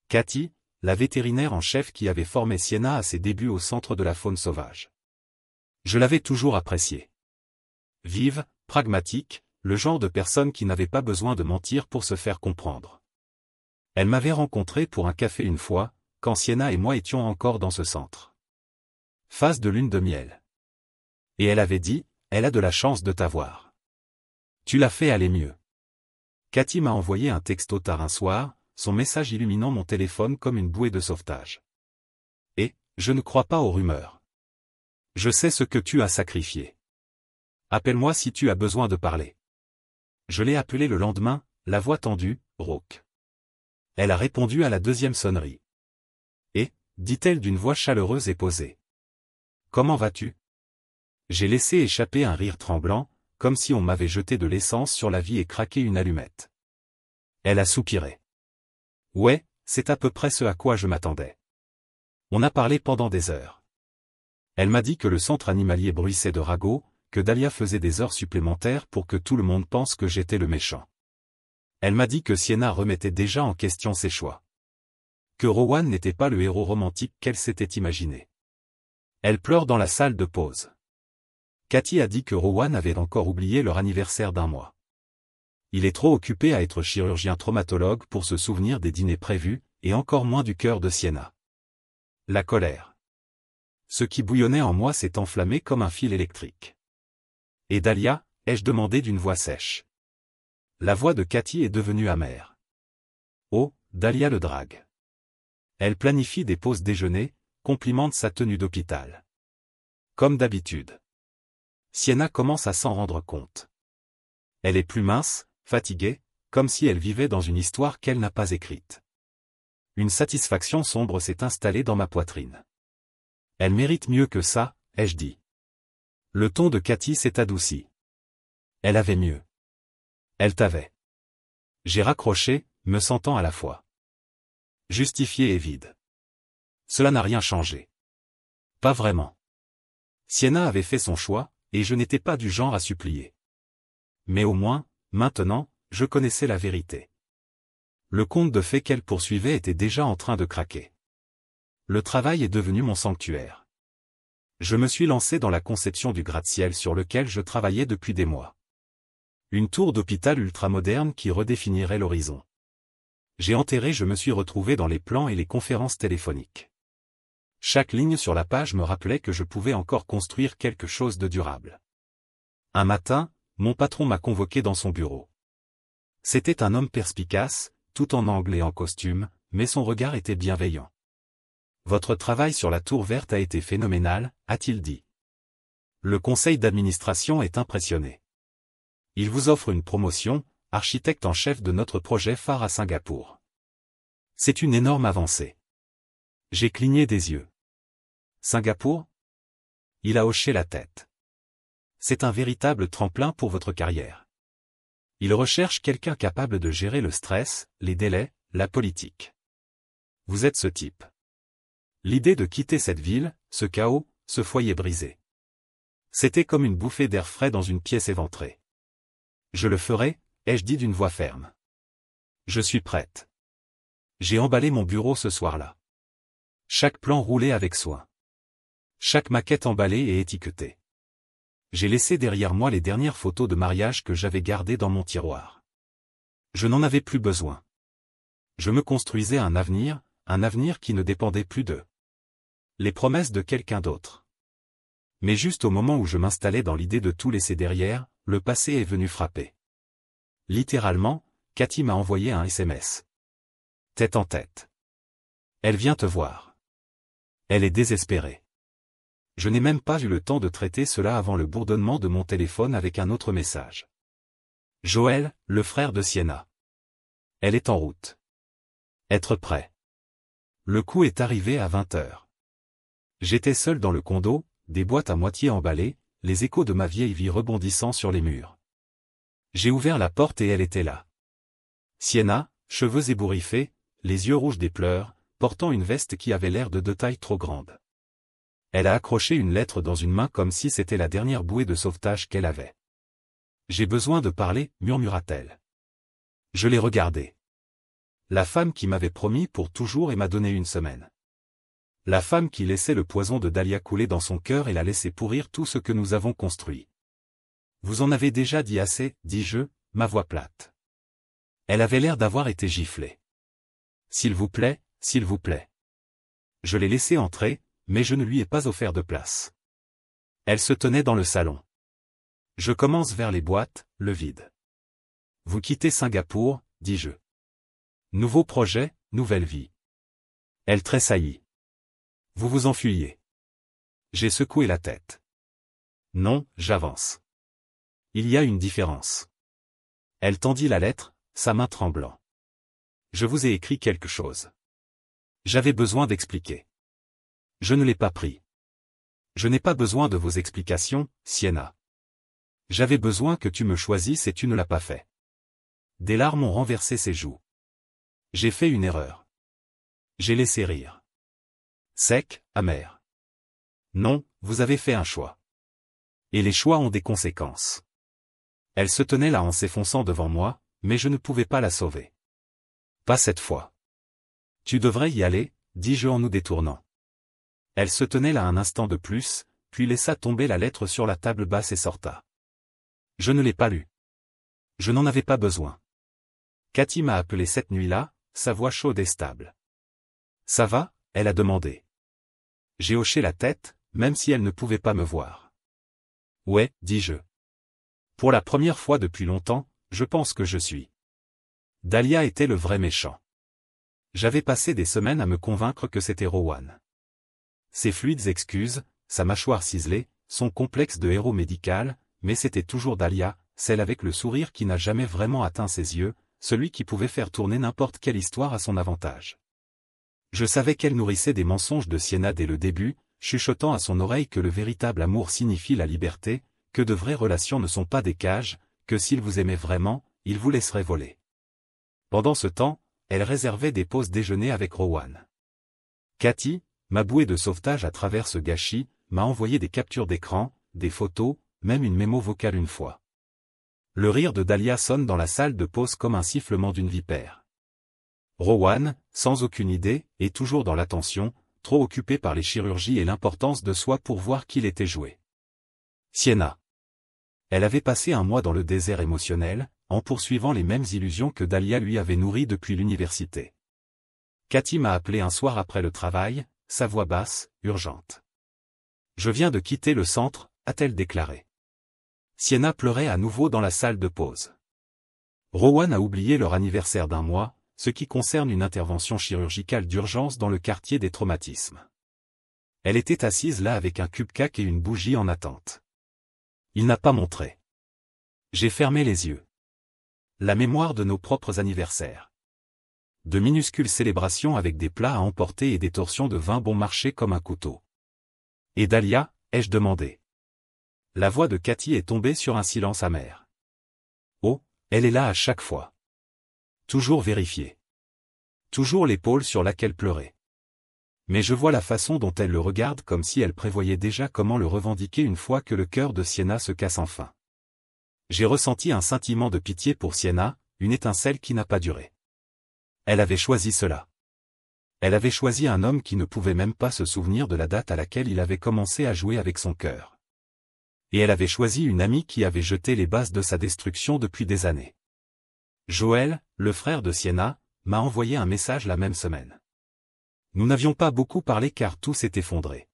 Cathy, la vétérinaire en chef qui avait formé Sienna à ses débuts au centre de la faune sauvage. Je l'avais toujours appréciée. Vive, pragmatique, le genre de personne qui n'avait pas besoin de mentir pour se faire comprendre. Elle m'avait rencontré pour un café une fois, quand Sienna et moi étions encore dans ce centre. Phase de lune de miel. Et elle avait dit, elle a de la chance de t'avoir. Tu l'as fait aller mieux. Cathy m'a envoyé un texto tard un soir, son message illuminant mon téléphone comme une bouée de sauvetage. Et, je ne crois pas aux rumeurs. Je sais ce que tu as sacrifié. Appelle-moi si tu as besoin de parler. Je l'ai appelée le lendemain, la voix tendue, rauque. Elle a répondu à la 2e sonnerie. Et, dit-elle d'une voix chaleureuse et posée. Comment vas-tu? J'ai laissé échapper un rire tremblant, comme si on m'avait jeté de l'essence sur la vie et craqué une allumette. Elle a soupiré. Ouais, c'est à peu près ce à quoi je m'attendais. On a parlé pendant des heures. Elle m'a dit que le centre animalier bruissait de ragots, que Dahlia faisait des heures supplémentaires pour que tout le monde pense que j'étais le méchant. Elle m'a dit que Sienna remettait déjà en question ses choix. Que Rowan n'était pas le héros romantique qu'elle s'était imaginé. Elle pleure dans la salle de pause. Cathy a dit que Rowan avait encore oublié leur anniversaire d'1 mois. Il est trop occupé à être chirurgien traumatologue pour se souvenir des dîners prévus, et encore moins du cœur de Sienna. La colère. Ce qui bouillonnait en moi s'est enflammé comme un fil électrique. Et Dahlia, ai-je demandé d'une voix sèche. La voix de Cathy est devenue amère. Oh, Dahlia le drague. Elle planifie des pauses déjeuner, complimente sa tenue d'hôpital. Comme d'habitude. Sienna commence à s'en rendre compte. Elle est plus mince, fatiguée, comme si elle vivait dans une histoire qu'elle n'a pas écrite. Une satisfaction sombre s'est installée dans ma poitrine. Elle mérite mieux que ça, ai-je dit. Le ton de Cathy s'est adouci. Elle avait mieux. Elle t'avait. J'ai raccroché, me sentant à la fois justifié et vide. Cela n'a rien changé. Pas vraiment. Sienna avait fait son choix, et je n'étais pas du genre à supplier. Mais au moins, maintenant, je connaissais la vérité. Le conte de fées qu'elle poursuivait était déjà en train de craquer. Le travail est devenu mon sanctuaire. Je me suis lancé dans la conception du gratte-ciel sur lequel je travaillais depuis des mois. Une tour d'hôpital ultramoderne qui redéfinirait l'horizon. Je me suis retrouvé dans les plans et les conférences téléphoniques. Chaque ligne sur la page me rappelait que je pouvais encore construire quelque chose de durable. Un matin, mon patron m'a convoqué dans son bureau. C'était un homme perspicace, tout en anglais et en costume, mais son regard était bienveillant. « Votre travail sur la tour verte a été phénoménal », a-t-il dit. Le conseil d'administration est impressionné. Il vous offre une promotion, architecte en chef de notre projet phare à Singapour. C'est une énorme avancée. J'ai cligné des yeux. Singapour ? Il a hoché la tête. C'est un véritable tremplin pour votre carrière. Il recherche quelqu'un capable de gérer le stress, les délais, la politique. Vous êtes ce type. L'idée de quitter cette ville, ce chaos, ce foyer brisé. C'était comme une bouffée d'air frais dans une pièce éventrée. Je le ferai, ai-je dit d'une voix ferme. Je suis prête. J'ai emballé mon bureau ce soir-là. Chaque plan roulé avec soin. Chaque maquette emballée et étiquetée. J'ai laissé derrière moi les dernières photos de mariage que j'avais gardées dans mon tiroir. Je n'en avais plus besoin. Je me construisais un avenir qui ne dépendait plus d'eux. Les promesses de quelqu'un d'autre. Mais juste au moment où je m'installais dans l'idée de tout laisser derrière, le passé est venu frapper. Littéralement, Cathy m'a envoyé un SMS. Tête en tête. Elle vient te voir. Elle est désespérée. Je n'ai même pas eu le temps de traiter cela avant le bourdonnement de mon téléphone avec un autre message. Joël, le frère de Sienna. Elle est en route. Être prêt. Le coup est arrivé à 20h. J'étais seul dans le condo, des boîtes à moitié emballées, les échos de ma vieille vie rebondissant sur les murs. J'ai ouvert la porte et elle était là. Sienna, cheveux ébouriffés, les yeux rouges des pleurs, portant une veste qui avait l'air de taille trop grande. Elle a accroché une lettre dans une main comme si c'était la dernière bouée de sauvetage qu'elle avait. « J'ai besoin de parler », murmura-t-elle. Je l'ai regardée. La femme qui m'avait promis pour toujours et m'a donné une semaine. La femme qui laissait le poison de Dahlia couler dans son cœur et l'a laissé pourrir tout ce que nous avons construit. Vous en avez déjà dit assez, dis-je, ma voix plate. Elle avait l'air d'avoir été giflée. S'il vous plaît, s'il vous plaît. Je l'ai laissée entrer, mais je ne lui ai pas offert de place. Elle se tenait dans le salon. Je commence vers les boîtes, le vide. Vous quittez Singapour, dis-je. Nouveau projet, nouvelle vie. Elle tressaillit. Vous vous enfuyez. J'ai secoué la tête. Non, j'avance. Il y a une différence. Elle tendit la lettre, sa main tremblant. Je vous ai écrit quelque chose. J'avais besoin d'expliquer. Je ne l'ai pas pris. Je n'ai pas besoin de vos explications, Sienna. J'avais besoin que tu me choisisses et tu ne l'as pas fait. Des larmes ont renversé ses joues. J'ai fait une erreur. J'ai laissé rire. Sec, amer. Non, vous avez fait un choix. Et les choix ont des conséquences. Elle se tenait là en s'effonçant devant moi, mais je ne pouvais pas la sauver. Pas cette fois. Tu devrais y aller, dis-je en nous détournant. Elle se tenait là un instant de plus, puis laissa tomber la lettre sur la table basse et sorta. Je ne l'ai pas lue. Je n'en avais pas besoin. Cathy m'a appelé cette nuit-là, sa voix chaude et stable. Ça va, elle a demandé. J'ai hoché la tête, même si elle ne pouvait pas me voir. Ouais, dis-je. Pour la première fois depuis longtemps, je pense que je suis. Dahlia était le vrai méchant. J'avais passé des semaines à me convaincre que c'était Rowan. Ses fluides excuses, sa mâchoire ciselée, son complexe de héros médical, mais c'était toujours Dahlia, celle avec le sourire qui n'a jamais vraiment atteint ses yeux, celui qui pouvait faire tourner n'importe quelle histoire à son avantage. Je savais qu'elle nourrissait des mensonges de Sienna dès le début, chuchotant à son oreille que le véritable amour signifie la liberté, que de vraies relations ne sont pas des cages, que s'il vous aimait vraiment, il vous laisserait voler. Pendant ce temps, elle réservait des pauses déjeuner avec Rowan. Cathy, ma bouée de sauvetage à travers ce gâchis, m'a envoyé des captures d'écran, des photos, même une mémo vocale une fois. Le rire de Dahlia sonne dans la salle de pause comme un sifflement d'une vipère. Rowan, sans aucune idée, est toujours dans l'attention, trop occupé par les chirurgies et l'importance de soi pour voir qu'il était joué. Sienna. Elle avait passé un mois dans le désert émotionnel, en poursuivant les mêmes illusions que Dahlia lui avait nourries depuis l'université. Cathy m'a appelé un soir après le travail, sa voix basse, urgente. « Je viens de quitter le centre », a-t-elle déclaré. Sienna pleurait à nouveau dans la salle de pause. Rowan a oublié leur anniversaire d'1 mois, ce qui concerne une intervention chirurgicale d'urgence dans le quartier des traumatismes. Elle était assise là avec un cupcake et une bougie en attente. Il n'a pas montré. J'ai fermé les yeux. La mémoire de nos propres anniversaires. De minuscules célébrations avec des plats à emporter et des torsions de vin bon marché comme un couteau. Et Dahlia, ai-je demandé. La voix de Cathy est tombée sur un silence amer. Oh, elle est là à chaque fois. Toujours vérifiée. Toujours l'épaule sur laquelle pleurer. Mais je vois la façon dont elle le regarde comme si elle prévoyait déjà comment le revendiquer une fois que le cœur de Sienna se casse enfin. J'ai ressenti un sentiment de pitié pour Sienna, une étincelle qui n'a pas duré. Elle avait choisi cela. Elle avait choisi un homme qui ne pouvait même pas se souvenir de la date à laquelle il avait commencé à jouer avec son cœur. Et elle avait choisi une amie qui avait jeté les bases de sa destruction depuis des années. Joël, le frère de Sienna, m'a envoyé un message la même semaine. Nous n'avions pas beaucoup parlé car tout s'est effondré.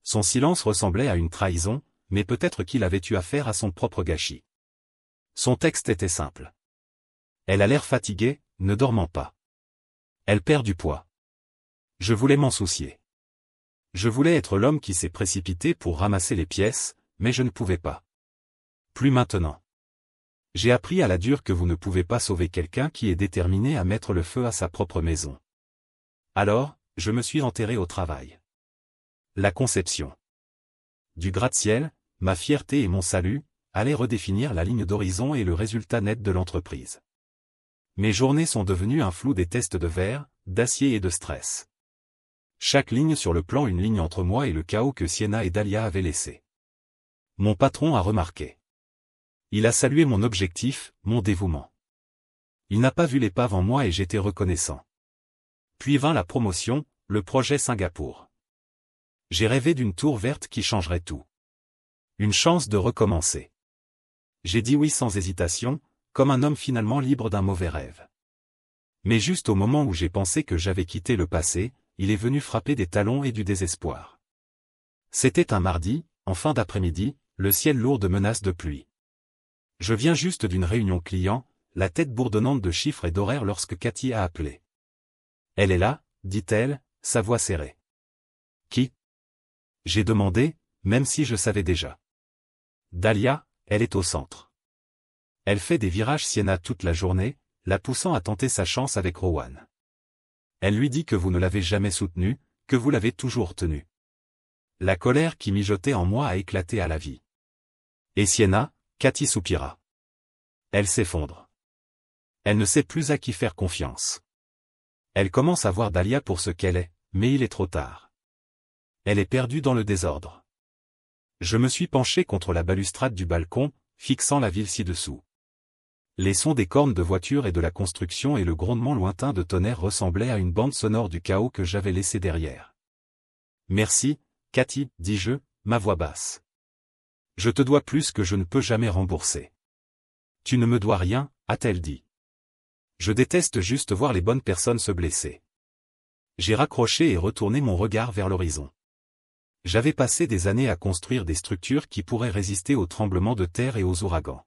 Son silence ressemblait à une trahison, mais peut-être qu'il avait eu affaire à son propre gâchis. Son texte était simple. Elle a l'air fatiguée, ne dormant pas. Elle perd du poids. Je voulais m'en soucier. Je voulais être l'homme qui s'est précipité pour ramasser les pièces, mais je ne pouvais pas. Plus maintenant. J'ai appris à la dure que vous ne pouvez pas sauver quelqu'un qui est déterminé à mettre le feu à sa propre maison. Alors, je me suis enterré au travail. La conception. Du gratte-ciel, ma fierté et mon salut, allaient redéfinir la ligne d'horizon et le résultat net de l'entreprise. Mes journées sont devenues un flou des tests de verre, d'acier et de stress. Chaque ligne sur le plan une ligne entre moi et le chaos que Sienna et Dahlia avaient laissé. Mon patron a remarqué. Il a salué mon objectif, mon dévouement. Il n'a pas vu l'épave en moi et j'étais reconnaissant. Puis vint la promotion, le projet Singapour. J'ai rêvé d'une tour verte qui changerait tout. Une chance de recommencer. J'ai dit oui sans hésitation, comme un homme finalement libre d'un mauvais rêve. Mais juste au moment où j'ai pensé que j'avais quitté le passé, il est venu frapper des talons et du désespoir. C'était un mardi, en fin d'après-midi, le ciel lourd de menaces de pluie. Je viens juste d'une réunion client, la tête bourdonnante de chiffres et d'horaires lorsque Cathy a appelé. Elle est là, dit-elle, sa voix serrée. Qui? J'ai demandé, même si je savais déjà. Dahlia, elle est au centre. Elle fait des virages Sienna toute la journée, la poussant à tenter sa chance avec Rowan. Elle lui dit que vous ne l'avez jamais soutenu, que vous l'avez toujours tenu. La colère qui mijotait en moi a éclaté à la vie. Et Sienna, Cathy soupira. Elle s'effondre. Elle ne sait plus à qui faire confiance. Elle commence à voir Dahlia pour ce qu'elle est, mais il est trop tard. Elle est perdue dans le désordre. Je me suis penché contre la balustrade du balcon, fixant la ville ci-dessous. Les sons des cornes de voiture et de la construction et le grondement lointain de tonnerre ressemblaient à une bande sonore du chaos que j'avais laissé derrière. Merci, Cathy, dis-je, ma voix basse. Je te dois plus que je ne peux jamais rembourser. Tu ne me dois rien, a-t-elle dit. Je déteste juste voir les bonnes personnes se blesser. J'ai raccroché et retourné mon regard vers l'horizon. J'avais passé des années à construire des structures qui pourraient résister aux tremblements de terre et aux ouragans.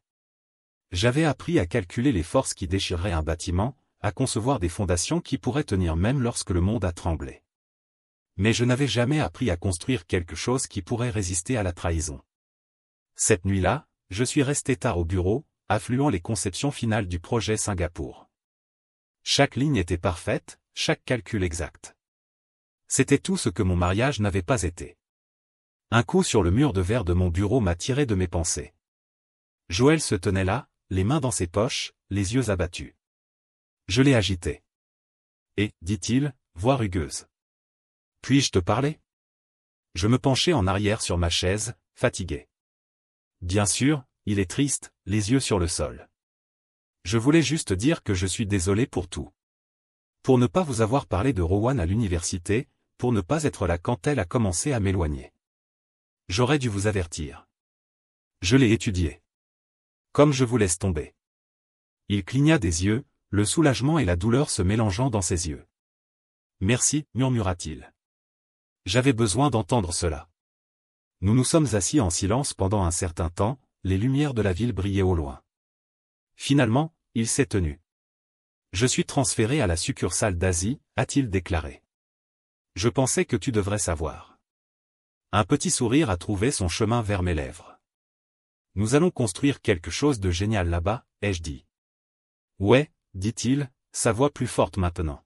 J'avais appris à calculer les forces qui déchireraient un bâtiment, à concevoir des fondations qui pourraient tenir même lorsque le monde a tremblé. Mais je n'avais jamais appris à construire quelque chose qui pourrait résister à la trahison. Cette nuit-là, je suis resté tard au bureau, affluant les conceptions finales du projet Singapour. Chaque ligne était parfaite, chaque calcul exact. C'était tout ce que mon mariage n'avait pas été. Un coup sur le mur de verre de mon bureau m'a tiré de mes pensées. Joël se tenait là, les mains dans ses poches, les yeux abattus. Je l'ai agité. Et, dit-il, voix rugueuse. Puis-je te parler? Je me penchai en arrière sur ma chaise, fatigué. Bien sûr, il est triste, les yeux sur le sol. Je voulais juste dire que je suis désolé pour tout. Pour ne pas vous avoir parlé de Rowan à l'université, pour ne pas être là quand elle a commencé à m'éloigner. J'aurais dû vous avertir. Je l'ai étudié. Comme je vous laisse tomber. Il cligna des yeux, le soulagement et la douleur se mélangeant dans ses yeux. Merci, murmura-t-il. J'avais besoin d'entendre cela. Nous nous sommes assis en silence pendant un certain temps, les lumières de la ville brillaient au loin. Finalement, il s'est tenu. Je suis transféré à la succursale d'Asie, a-t-il déclaré. Je pensais que tu devrais savoir. Un petit sourire a trouvé son chemin vers mes lèvres. Nous allons construire quelque chose de génial là-bas, ai-je dit. Ouais, dit-il, sa voix plus forte maintenant.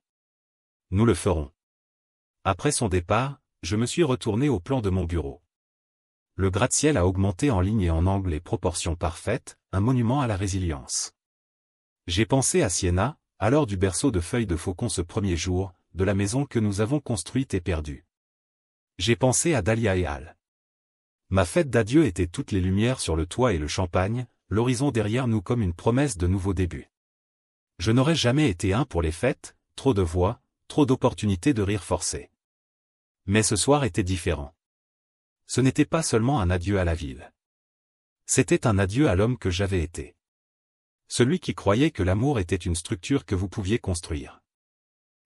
Nous le ferons. Après son départ, je me suis retourné au plan de mon bureau. Le gratte-ciel a augmenté en ligne et en angle et proportions parfaites, un monument à la résilience. J'ai pensé à Sienna, alors du berceau de feuilles de faucon ce premier jour, de la maison que nous avons construite et perdue. J'ai pensé à Dahlia et Al. Ma fête d'adieu était toutes les lumières sur le toit et le champagne, l'horizon derrière nous comme une promesse de nouveau début. Je n'aurais jamais été un pour les fêtes, trop de voix, trop d'opportunités de rire forcé. Mais ce soir était différent. Ce n'était pas seulement un adieu à la ville. C'était un adieu à l'homme que j'avais été. Celui qui croyait que l'amour était une structure que vous pouviez construire.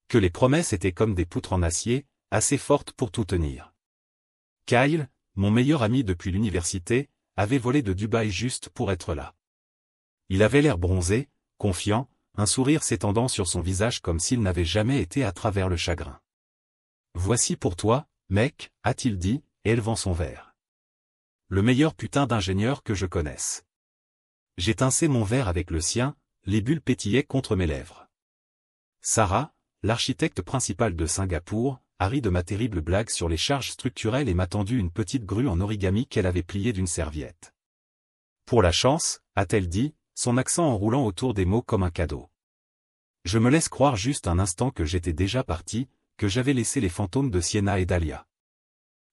Que les promesses étaient comme des poutres en acier, assez fortes pour tout tenir. Kyle, mon meilleur ami depuis l'université, avait volé de Dubaï juste pour être là. Il avait l'air bronzé, confiant, un sourire s'étendant sur son visage comme s'il n'avait jamais été à travers le chagrin. « Voici pour toi, mec, a-t-il dit, élevant son verre. Le meilleur putain d'ingénieur que je connaisse. » J'ai tincé mon verre avec le sien, les bulles pétillaient contre mes lèvres. Sarah, l'architecte principale de Singapour, a ri de ma terrible blague sur les charges structurelles et m'a tendu une petite grue en origami qu'elle avait pliée d'une serviette. Pour la chance, a-t-elle dit, son accent enroulant autour des mots comme un cadeau. Je me laisse croire juste un instant que j'étais déjà parti, que j'avais laissé les fantômes de Sienna et Dahlia.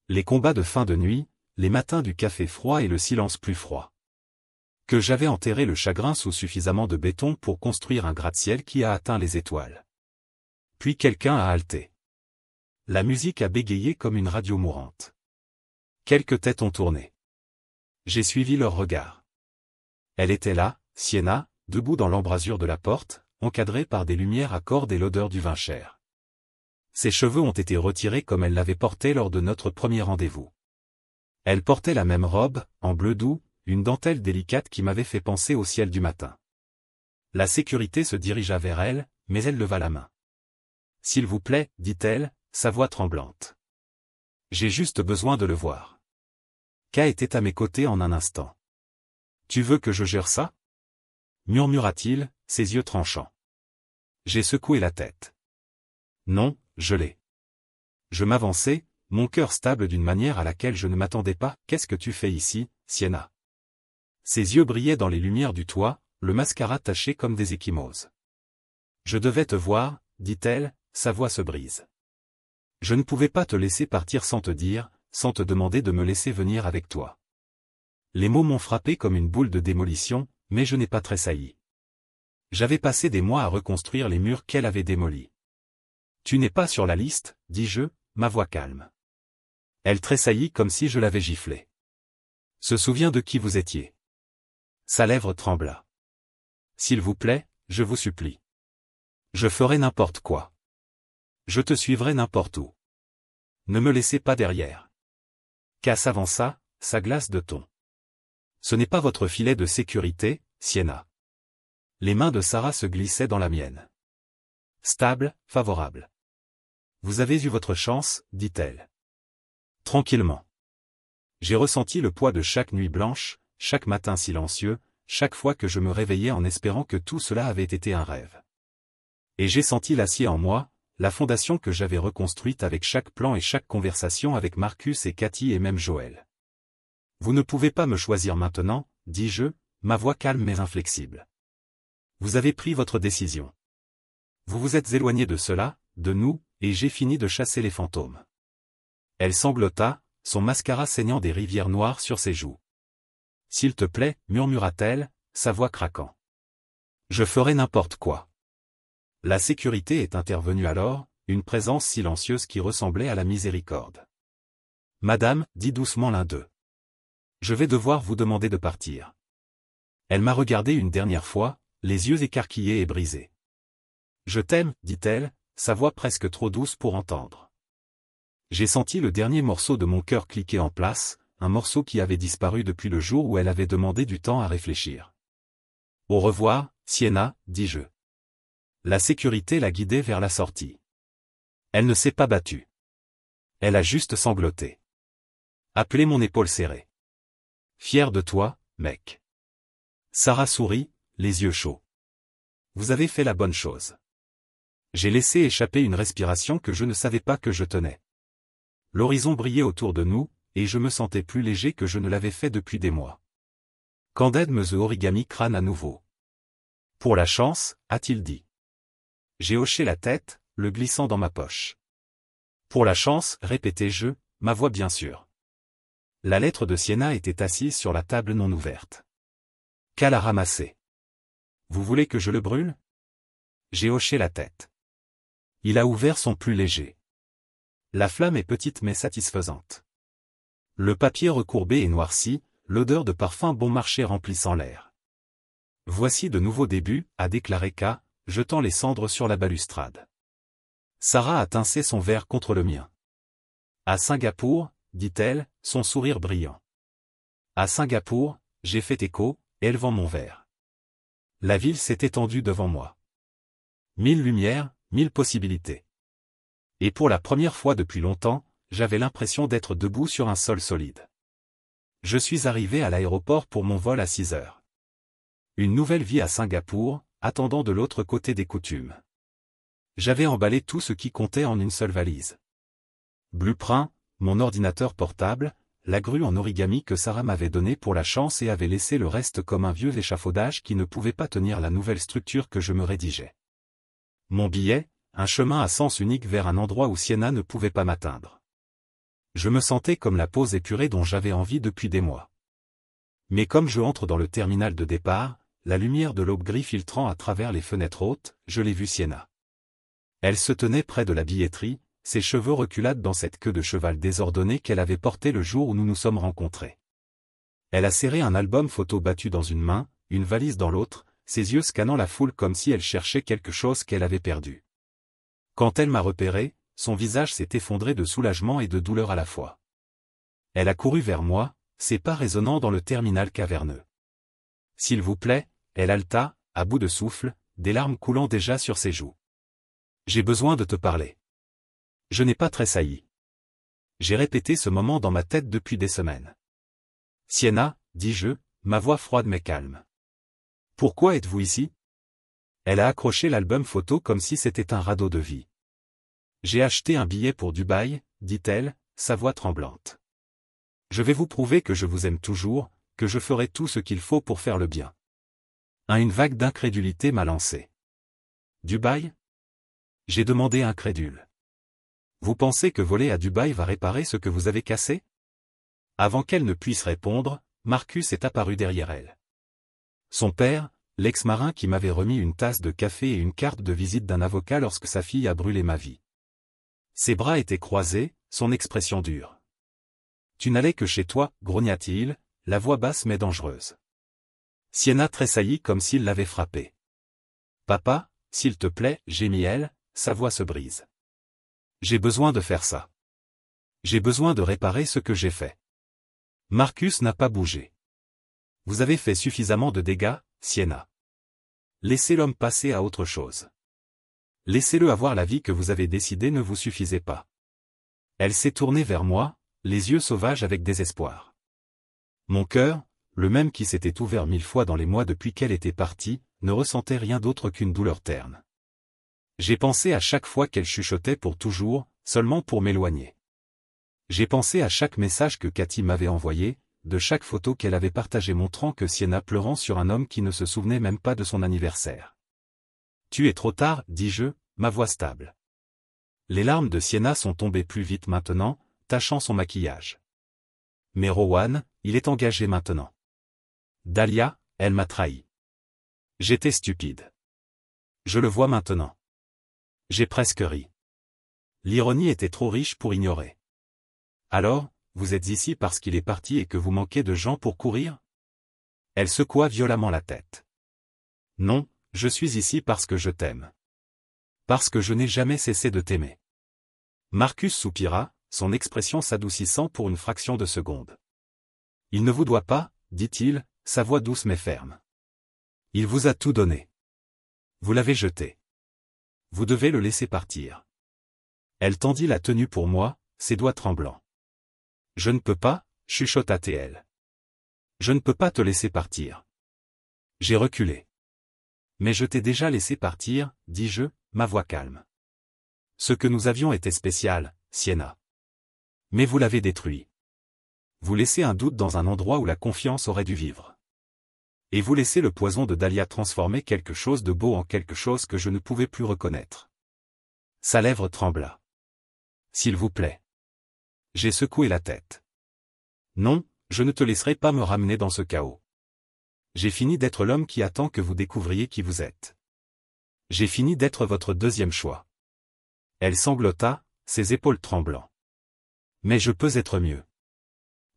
Les combats de fin de nuit, les matins du café froid et le silence plus froid. Que j'avais enterré le chagrin sous suffisamment de béton pour construire un gratte-ciel qui a atteint les étoiles. Puis quelqu'un a halté. La musique a bégayé comme une radio mourante. Quelques têtes ont tourné. J'ai suivi leur regard. Elle était là, Sienna, debout dans l'embrasure de la porte, encadrée par des lumières à cordes et l'odeur du vin cher. Ses cheveux ont été retirés comme elle l'avait porté lors de notre premier rendez-vous. Elle portait la même robe, en bleu doux, une dentelle délicate qui m'avait fait penser au ciel du matin. La sécurité se dirigea vers elle, mais elle leva la main. « S'il vous plaît, dit-elle, sa voix tremblante. J'ai juste besoin de le voir. » K était à mes côtés en un instant. « Tu veux que je gère ça ?» murmura-t-il, ses yeux tranchants. J'ai secoué la tête. Non, je l'ai. Je m'avançai, mon cœur stable d'une manière à laquelle je ne m'attendais pas. « Qu'est-ce que tu fais ici, Sienna ?» Ses yeux brillaient dans les lumières du toit, le mascara taché comme des ecchymoses. « Je devais te voir, dit-elle, sa voix se brise. Je ne pouvais pas te laisser partir sans te dire, sans te demander de me laisser venir avec toi. » Les mots m'ont frappé comme une boule de démolition, mais je n'ai pas tressailli. J'avais passé des mois à reconstruire les murs qu'elle avait démolis. « Tu n'es pas sur la liste, dis-je, ma voix calme. » Elle tressaillit comme si je l'avais giflée. « Se souvient de qui vous étiez. » Sa lèvre trembla. « S'il vous plaît, je vous supplie. Je ferai n'importe quoi. Je te suivrai n'importe où. Ne me laissez pas derrière. » K s'avança, sa glace de ton. « Ce n'est pas votre filet de sécurité, Sienna. » Les mains de Sarah se glissaient dans la mienne. « Stable, favorable. »« Vous avez eu votre chance, dit-elle. » Tranquillement. J'ai ressenti le poids de chaque nuit blanche, chaque matin silencieux, chaque fois que je me réveillais en espérant que tout cela avait été un rêve. Et j'ai senti l'acier en moi, la fondation que j'avais reconstruite avec chaque plan et chaque conversation avec Marcus et Cathy et même Joël. « Vous ne pouvez pas me choisir maintenant, dis-je, ma voix calme mais inflexible. Vous avez pris votre décision. Vous vous êtes éloigné de cela, de nous, et j'ai fini de chasser les fantômes. » Elle sanglota, son mascara saignant des rivières noires sur ses joues. « S'il te plaît, murmura-t-elle, sa voix craquant. Je ferai n'importe quoi. La sécurité est intervenue alors, une présence silencieuse qui ressemblait à la miséricorde. Madame, dit doucement l'un d'eux. Je vais devoir vous demander de partir. Elle m'a regardé une dernière fois, les yeux écarquillés et brisés. Je t'aime, dit-elle, sa voix presque trop douce pour entendre. J'ai senti le dernier morceau de mon cœur cliquer en place, un morceau qui avait disparu depuis le jour où elle avait demandé du temps à réfléchir. Au revoir, Sienna, dis-je. La sécurité l'a guidée vers la sortie. Elle ne s'est pas battue. Elle a juste sangloté. Appelé mon épaule serrée. Fier de toi, mec. Sarah sourit, les yeux chauds. Vous avez fait la bonne chose. J'ai laissé échapper une respiration que je ne savais pas que je tenais. L'horizon brillait autour de nous, et je me sentais plus léger que je ne l'avais fait depuis des mois. Candide me the origami crâne à nouveau. Pour la chance, a-t-il dit. J'ai hoché la tête, le glissant dans ma poche. Pour la chance, répétai-je, ma voix bien sûre. La lettre de Sienna était assise sur la table non ouverte. Qu'à la ramasser. Vous voulez que je le brûle? J'ai hoché la tête. Il a ouvert son plus léger. La flamme est petite mais satisfaisante. Le papier recourbé et noirci, l'odeur de parfum bon marché remplissant l'air. Voici de nouveaux débuts, a déclaré K, jetant les cendres sur la balustrade. Sarah a tincé son verre contre le mien. À Singapour, dit-elle, son sourire brillant. À Singapour, j'ai fait écho, élevant mon verre. La ville s'est étendue devant moi. 1000 lumières, 1000 possibilités. Et pour la première fois depuis longtemps, j'avais l'impression d'être debout sur un sol solide. Je suis arrivé à l'aéroport pour mon vol à 6 heures. Une nouvelle vie à Singapour, attendant de l'autre côté des coutumes. J'avais emballé tout ce qui comptait en une seule valise. Blueprint, mon ordinateur portable, la grue en origami que Sarah m'avait donnée pour la chance et avait laissé le reste comme un vieux échafaudage qui ne pouvait pas tenir la nouvelle structure que je me rédigeais. Mon billet, un chemin à sens unique vers un endroit où Sienna ne pouvait pas m'atteindre. Je me sentais comme la pause épurée dont j'avais envie depuis des mois. Mais comme je entre dans le terminal de départ, la lumière de l'aube gris filtrant à travers les fenêtres hautes, je l'ai vue Sienna. Elle se tenait près de la billetterie, ses cheveux reculades dans cette queue de cheval désordonnée qu'elle avait portée le jour où nous nous sommes rencontrés. Elle a serré un album photo battu dans une main, une valise dans l'autre, ses yeux scannant la foule comme si elle cherchait quelque chose qu'elle avait perdu. Quand elle m'a repéré, son visage s'est effondré de soulagement et de douleur à la fois. Elle a couru vers moi, ses pas résonnant dans le terminal caverneux. S'il vous plaît, elle haleta, à bout de souffle, des larmes coulant déjà sur ses joues. J'ai besoin de te parler. Je n'ai pas tressailli. J'ai répété ce moment dans ma tête depuis des semaines. Sienna, dis-je, ma voix froide mais calme. Pourquoi êtes-vous ici? Elle a accroché l'album photo comme si c'était un radeau de vie. J'ai acheté un billet pour Dubaï, dit-elle, sa voix tremblante. Je vais vous prouver que je vous aime toujours, que je ferai tout ce qu'il faut pour faire le bien. Une vague d'incrédulité m'a lancé. Dubaï? J'ai demandé incrédule. Vous pensez que voler à Dubaï va réparer ce que vous avez cassé? Avant qu'elle ne puisse répondre, Marcus est apparu derrière elle. Son père, l'ex-marin qui m'avait remis une tasse de café et une carte de visite d'un avocat lorsque sa fille a brûlé ma vie. Ses bras étaient croisés, son expression dure. Tu n'allais que chez toi, grogna-t-il, la voix basse mais dangereuse. Sienna tressaillit comme s'il l'avait frappée. Papa, s'il te plaît, gémit-elle, sa voix se brise. J'ai besoin de faire ça. J'ai besoin de réparer ce que j'ai fait. Marcus n'a pas bougé. Vous avez fait suffisamment de dégâts, Sienna. Laissez l'homme passer à autre chose. Laissez-le avoir la vie que vous avez décidée ne vous suffisait pas. Elle s'est tournée vers moi, les yeux sauvages avec désespoir. Mon cœur, le même qui s'était ouvert 1000 fois dans les mois depuis qu'elle était partie, ne ressentait rien d'autre qu'une douleur terne. J'ai pensé à chaque fois qu'elle chuchotait pour toujours, seulement pour m'éloigner. J'ai pensé à chaque message que Cathy m'avait envoyé, de chaque photo qu'elle avait partagée montrant que Sienna pleurant sur un homme qui ne se souvenait même pas de son anniversaire. Tu es trop tard, dis-je, ma voix stable. Les larmes de Sienna sont tombées plus vite maintenant, tachant son maquillage. Mais Rowan, il est engagé maintenant. Dahlia, elle m'a trahi. J'étais stupide. Je le vois maintenant. J'ai presque ri. L'ironie était trop riche pour ignorer. Alors, vous êtes ici parce qu'il est parti et que vous manquez de gens pour courir? Elle secoua violemment la tête. Non, je suis ici parce que je t'aime. Parce que je n'ai jamais cessé de t'aimer. Marcus soupira, son expression s'adoucissant pour une fraction de seconde. Il ne vous doit pas, dit-il, sa voix douce mais ferme. Il vous a tout donné. Vous l'avez jeté. Vous devez le laisser partir. Elle tendit la tenue pour moi, ses doigts tremblants. Je ne peux pas, chuchota-t-elle. Je ne peux pas te laisser partir. J'ai reculé. Mais je t'ai déjà laissé partir, dis-je, ma voix calme. Ce que nous avions était spécial, Sienna. Mais vous l'avez détruit. Vous laissez un doute dans un endroit où la confiance aurait dû vivre. Et vous laissez le poison de Dahlia transformer quelque chose de beau en quelque chose que je ne pouvais plus reconnaître. Sa lèvre trembla. S'il vous plaît. J'ai secoué la tête. Non, je ne te laisserai pas me ramener dans ce chaos. J'ai fini d'être l'homme qui attend que vous découvriez qui vous êtes. J'ai fini d'être votre deuxième choix. Elle sanglota, ses épaules tremblant. Mais je peux être mieux.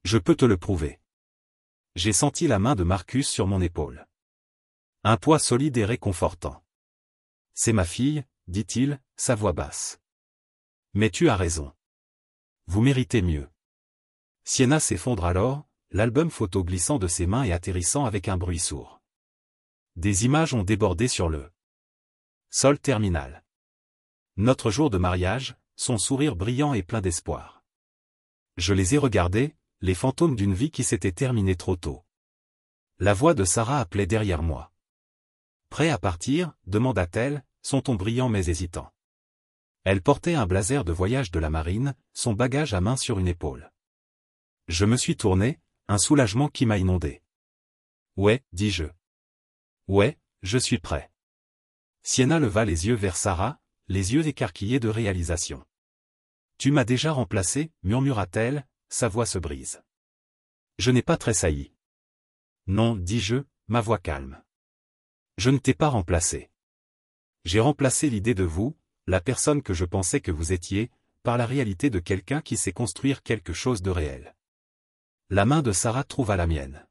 Je peux te le prouver. J'ai senti la main de Marcus sur mon épaule. Un poids solide et réconfortant. C'est ma fille, dit-il, sa voix basse. Mais tu as raison. Vous méritez mieux. Sienna s'effondre alors, l'album photo glissant de ses mains et atterrissant avec un bruit sourd. Des images ont débordé sur le sol terminal. Notre jour de mariage, son sourire brillant et plein d'espoir. Je les ai regardés, les fantômes d'une vie qui s'était terminée trop tôt. La voix de Sarah appelait derrière moi. Prêt à partir, demanda-t-elle, son ton brillant mais hésitant. Elle portait un blazer de voyage de la marine, son bagage à main sur une épaule. Je me suis tourné, un soulagement qui m'a inondé. Ouais, dis-je. Ouais, je suis prêt. Sienna leva les yeux vers Sarah, les yeux écarquillés de réalisation. Tu m'as déjà remplacé, murmura-t-elle, sa voix se brise. Je n'ai pas tressailli. Non, dis-je, ma voix calme. Je ne t'ai pas remplacé. J'ai remplacé l'idée de vous, la personne que je pensais que vous étiez, par la réalité de quelqu'un qui sait construire quelque chose de réel. La main de Sarah trouva la mienne.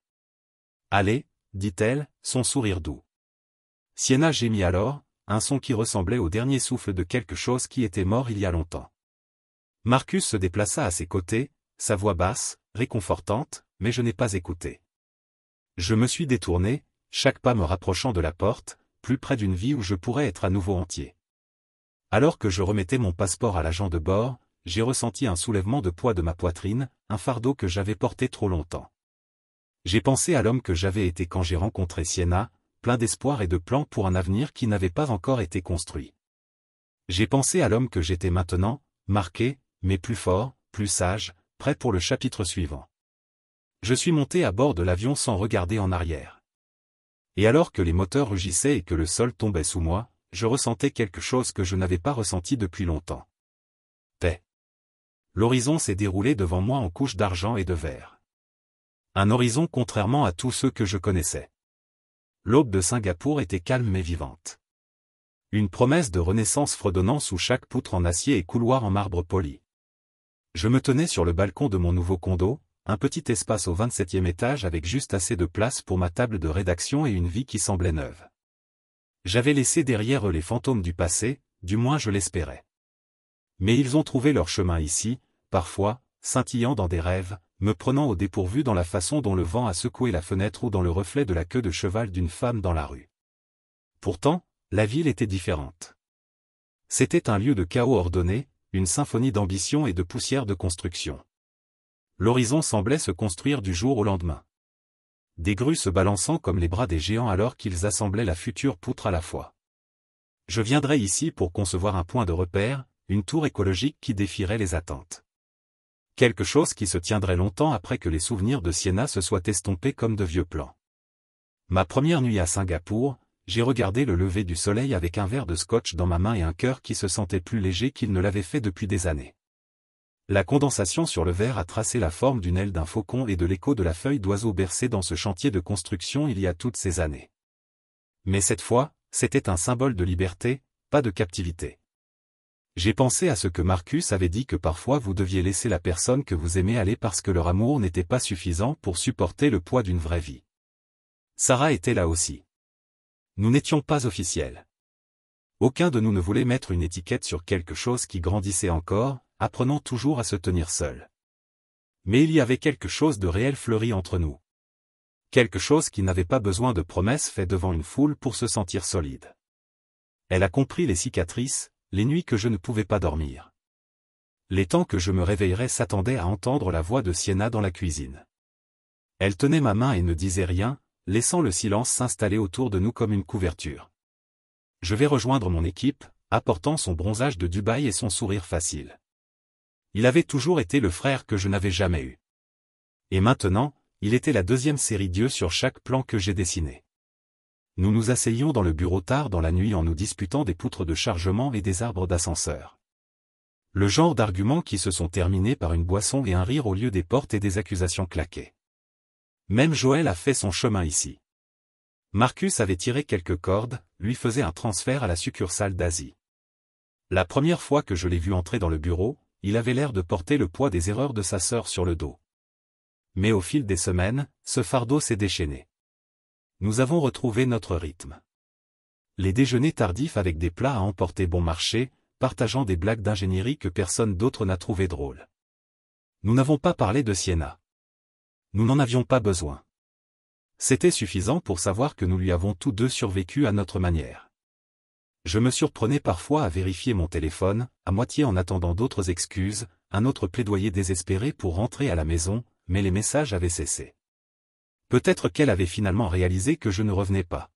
Allez, dit-elle, son sourire doux. Sienna gémit alors, un son qui ressemblait au dernier souffle de quelque chose qui était mort il y a longtemps. Marcus se déplaça à ses côtés, sa voix basse, réconfortante, mais je n'ai pas écouté. Je me suis détourné, chaque pas me rapprochant de la porte, plus près d'une vie où je pourrais être à nouveau entier. Alors que je remettais mon passeport à l'agent de bord, j'ai ressenti un soulèvement de poids de ma poitrine, un fardeau que j'avais porté trop longtemps. J'ai pensé à l'homme que j'avais été quand j'ai rencontré Sienna, plein d'espoir et de plans pour un avenir qui n'avait pas encore été construit. J'ai pensé à l'homme que j'étais maintenant, marqué, mais plus fort, plus sage, prêt pour le chapitre suivant. Je suis monté à bord de l'avion sans regarder en arrière. Et alors que les moteurs rugissaient et que le sol tombait sous moi, je ressentais quelque chose que je n'avais pas ressenti depuis longtemps. Paix. L'horizon s'est déroulé devant moi en couches d'argent et de verre. Un horizon contrairement à tous ceux que je connaissais. L'aube de Singapour était calme mais vivante. Une promesse de renaissance fredonnant sous chaque poutre en acier et couloir en marbre poli. Je me tenais sur le balcon de mon nouveau condo, un petit espace au 27e étage avec juste assez de place pour ma table de rédaction et une vie qui semblait neuve. J'avais laissé derrière eux les fantômes du passé, du moins je l'espérais. Mais ils ont trouvé leur chemin ici, parfois, scintillant dans des rêves, me prenant au dépourvu dans la façon dont le vent a secoué la fenêtre ou dans le reflet de la queue de cheval d'une femme dans la rue. Pourtant, la ville était différente. C'était un lieu de chaos ordonné, une symphonie d'ambition et de poussière de construction. L'horizon semblait se construire du jour au lendemain. Des grues se balançant comme les bras des géants alors qu'ils assemblaient la future poutre à la fois. Je viendrais ici pour concevoir un point de repère, une tour écologique qui défierait les attentes. Quelque chose qui se tiendrait longtemps après que les souvenirs de Sienna se soient estompés comme de vieux plans. Ma première nuit à Singapour, j'ai regardé le lever du soleil avec un verre de scotch dans ma main et un cœur qui se sentait plus léger qu'il ne l'avait fait depuis des années. La condensation sur le verre a tracé la forme d'une aile d'un faucon et de l'écho de la feuille d'oiseau bercée dans ce chantier de construction il y a toutes ces années. Mais cette fois, c'était un symbole de liberté, pas de captivité. J'ai pensé à ce que Marcus avait dit que parfois vous deviez laisser la personne que vous aimez aller parce que leur amour n'était pas suffisant pour supporter le poids d'une vraie vie. Sarah était là aussi. Nous n'étions pas officiels. Aucun de nous ne voulait mettre une étiquette sur quelque chose qui grandissait encore, apprenant toujours à se tenir seul. Mais il y avait quelque chose de réel fleuri entre nous. Quelque chose qui n'avait pas besoin de promesses faites devant une foule pour se sentir solide. Elle a compris les cicatrices, les nuits que je ne pouvais pas dormir. Les temps que je me réveillerais s'attendaient à entendre la voix de Sienna dans la cuisine. Elle tenait ma main et ne disait rien, laissant le silence s'installer autour de nous comme une couverture. Je vais rejoindre mon équipe, apportant son bronzage de Dubaï et son sourire facile. Il avait toujours été le frère que je n'avais jamais eu. Et maintenant, il était la deuxième série d'yeux sur chaque plan que j'ai dessiné. Nous nous asseyions dans le bureau tard dans la nuit en nous disputant des poutres de chargement et des arbres d'ascenseur. Le genre d'arguments qui se sont terminés par une boisson et un rire au lieu des portes et des accusations claquées. Même Joël a fait son chemin ici. Marcus avait tiré quelques cordes, lui faisait un transfert à la succursale d'Asie. La première fois que je l'ai vu entrer dans le bureau, il avait l'air de porter le poids des erreurs de sa sœur sur le dos. Mais au fil des semaines, ce fardeau s'est déchaîné. Nous avons retrouvé notre rythme. Les déjeuners tardifs avec des plats à emporter bon marché, partageant des blagues d'ingénierie que personne d'autre n'a trouvé drôles. Nous n'avons pas parlé de Sienna. Nous n'en avions pas besoin. C'était suffisant pour savoir que nous lui avons tous deux survécu à notre manière. Je me surprenais parfois à vérifier mon téléphone, à moitié en attendant d'autres excuses, un autre plaidoyer désespéré pour rentrer à la maison, mais les messages avaient cessé. Peut-être qu'elle avait finalement réalisé que je ne revenais pas.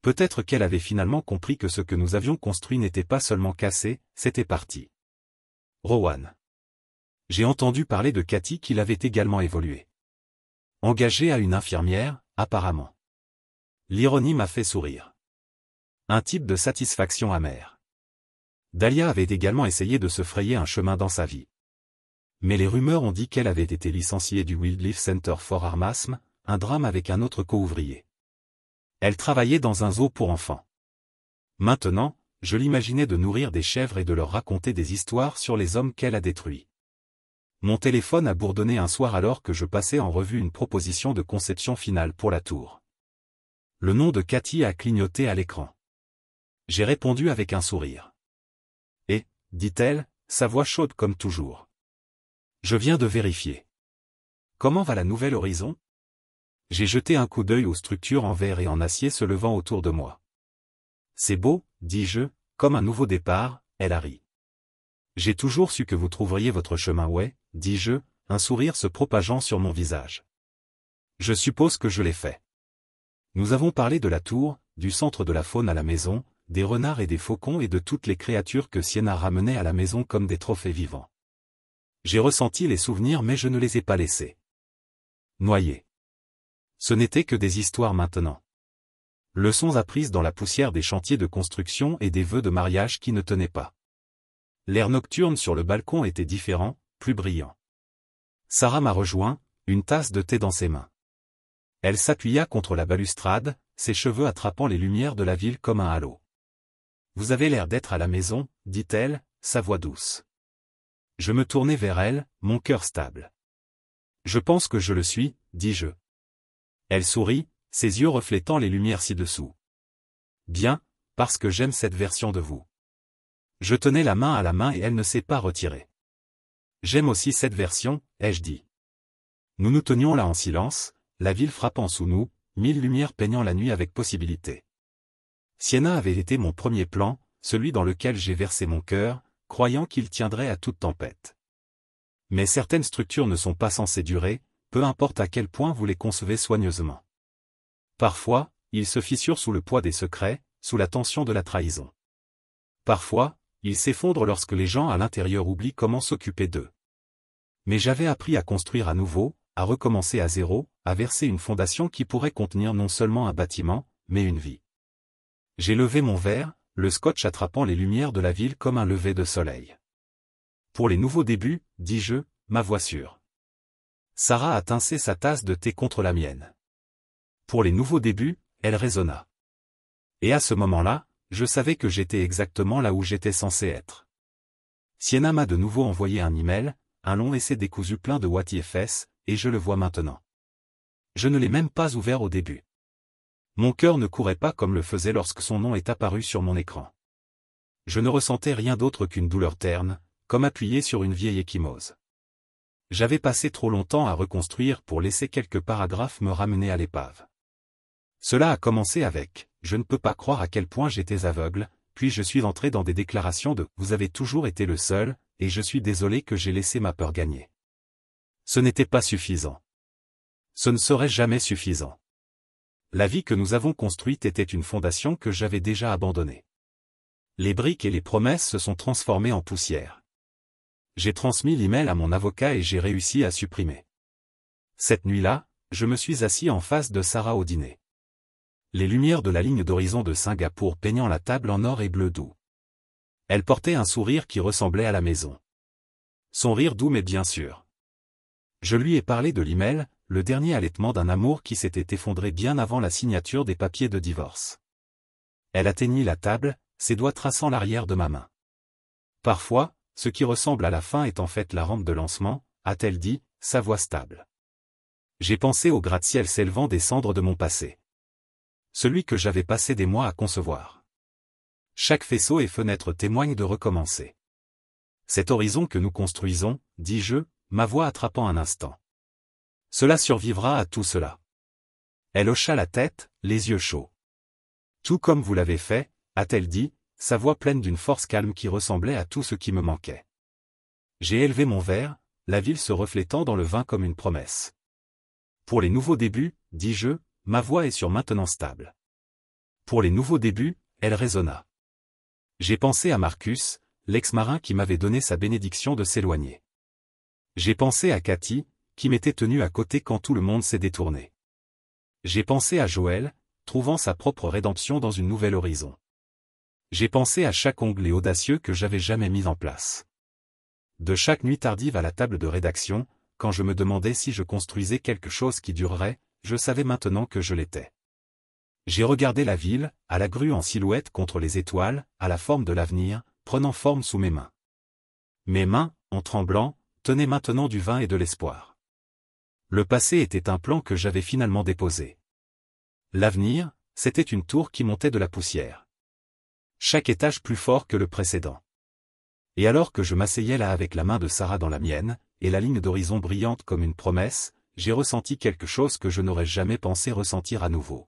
Peut-être qu'elle avait finalement compris que ce que nous avions construit n'était pas seulement cassé, c'était parti. Rowan. J'ai entendu parler de Cathy qu'il avait également évolué. Engagée à une infirmière, apparemment. L'ironie m'a fait sourire. Un type de satisfaction amère. Dahlia avait également essayé de se frayer un chemin dans sa vie. Mais les rumeurs ont dit qu'elle avait été licenciée du Wildlife Center for Armasm, un drame avec un autre co-ouvrier. Elle travaillait dans un zoo pour enfants. Maintenant, je l'imaginais de nourrir des chèvres et de leur raconter des histoires sur les hommes qu'elle a détruits. Mon téléphone a bourdonné un soir alors que je passais en revue une proposition de conception finale pour la tour. Le nom de Cathy a clignoté à l'écran. J'ai répondu avec un sourire. Et, dit-elle, sa voix chaude comme toujours. Je viens de vérifier. Comment va la nouvelle Horizon? J'ai jeté un coup d'œil aux structures en verre et en acier se levant autour de moi. C'est beau, dis-je, comme un nouveau départ, elle a ri. J'ai toujours su que vous trouveriez votre chemin, ouais, dis-je, un sourire se propageant sur mon visage. Je suppose que je l'ai fait. Nous avons parlé de la tour, du centre de la faune à la maison, des renards et des faucons et de toutes les créatures que Sienna ramenait à la maison comme des trophées vivants. J'ai ressenti les souvenirs mais je ne les ai pas laissés noyés. Ce n'était que des histoires maintenant. Leçons apprises dans la poussière des chantiers de construction et des vœux de mariage qui ne tenaient pas. L'air nocturne sur le balcon était différent, plus brillant. Sarah m'a rejoint, une tasse de thé dans ses mains. Elle s'appuya contre la balustrade, ses cheveux attrapant les lumières de la ville comme un halo. « Vous avez l'air d'être à la maison, dit-elle, sa voix douce. Je me tournai vers elle, mon cœur stable. Je pense que je le suis, dis-je. Elle sourit, ses yeux reflétant les lumières ci-dessous. Bien, parce que j'aime cette version de vous. Je tenais la main à la main et elle ne s'est pas retirée. J'aime aussi cette version, ai-je dit. Nous nous tenions là en silence, la ville frappant sous nous, 1000 lumières peignant la nuit avec possibilité. Sienna avait été mon premier plan, celui dans lequel j'ai versé mon cœur, croyant qu'il tiendrait à toute tempête. Mais certaines structures ne sont pas censées durer, peu importe à quel point vous les concevez soigneusement. Parfois, ils se fissurent sous le poids des secrets, sous la tension de la trahison. Parfois, ils s'effondrent lorsque les gens à l'intérieur oublient comment s'occuper d'eux. Mais j'avais appris à construire à nouveau, à recommencer à zéro, à verser une fondation qui pourrait contenir non seulement un bâtiment, mais une vie. J'ai levé mon verre, le scotch attrapant les lumières de la ville comme un lever de soleil. Pour les nouveaux débuts, dis-je, ma voix sûre. Sarah a tincé sa tasse de thé contre la mienne. Pour les nouveaux débuts, elle résonna. Et à ce moment-là, je savais que j'étais exactement là où j'étais censé être. Sienna m'a de nouveau envoyé un email, un long essai décousu plein de what ifs, et je le vois maintenant. Je ne l'ai même pas ouvert au début. Mon cœur ne courait pas comme le faisait lorsque son nom est apparu sur mon écran. Je ne ressentais rien d'autre qu'une douleur terne, comme appuyé sur une vieille ecchymose. J'avais passé trop longtemps à reconstruire pour laisser quelques paragraphes me ramener à l'épave. Cela a commencé avec « Je ne peux pas croire à quel point j'étais aveugle », puis je suis entré dans des déclarations de « Vous avez toujours été le seul, et je suis désolé que j'ai laissé ma peur gagner ». Ce n'était pas suffisant. Ce ne serait jamais suffisant. La vie que nous avons construite était une fondation que j'avais déjà abandonnée. Les briques et les promesses se sont transformées en poussière. J'ai transmis l'email à mon avocat et j'ai réussi à supprimer. Cette nuit-là, je me suis assis en face de Sarah au dîner. Les lumières de la ligne d'horizon de Singapour peignant la table en or et bleu doux. Elle portait un sourire qui ressemblait à la maison. Son rire doux mais bien sûr. Je lui ai parlé de l'email, le dernier allaitement d'un amour qui s'était effondré bien avant la signature des papiers de divorce. Elle atteignit la table, ses doigts traçant l'arrière de ma main. Parfois, ce qui ressemble à la fin est en fait la rampe de lancement, a-t-elle dit, sa voix stable. J'ai pensé au gratte-ciel s'élevant des cendres de mon passé. Celui que j'avais passé des mois à concevoir. Chaque faisceau et fenêtre témoigne de recommencer. Cet horizon que nous construisons, dis-je, ma voix attrapant un instant. Cela survivra à tout cela. Elle hocha la tête, les yeux chauds. Tout comme vous l'avez fait, a-t-elle dit, sa voix pleine d'une force calme qui ressemblait à tout ce qui me manquait. J'ai élevé mon verre, la ville se reflétant dans le vin comme une promesse. Pour les nouveaux débuts, dis-je, ma voix est sur maintenant stable. Pour les nouveaux débuts, elle résonna. J'ai pensé à Marcus, l'ex-marin qui m'avait donné sa bénédiction de s'éloigner. J'ai pensé à Cathy, qui m'était tenue à côté quand tout le monde s'est détourné. J'ai pensé à Joël, trouvant sa propre rédemption dans une nouvelle horizon. J'ai pensé à chaque ongle audacieux que j'avais jamais mis en place. De chaque nuit tardive à la table de rédaction, quand je me demandais si je construisais quelque chose qui durerait, je savais maintenant que je l'étais. J'ai regardé la ville, à la grue en silhouette contre les étoiles, à la forme de l'avenir, prenant forme sous mes mains. Mes mains, en tremblant, tenaient maintenant du vin et de l'espoir. Le passé était un plan que j'avais finalement déposé. L'avenir, c'était une tour qui montait de la poussière. Chaque étage plus fort que le précédent. Et alors que je m'asseyais là avec la main de Sarah dans la mienne, et la ligne d'horizon brillante comme une promesse, j'ai ressenti quelque chose que je n'aurais jamais pensé ressentir à nouveau.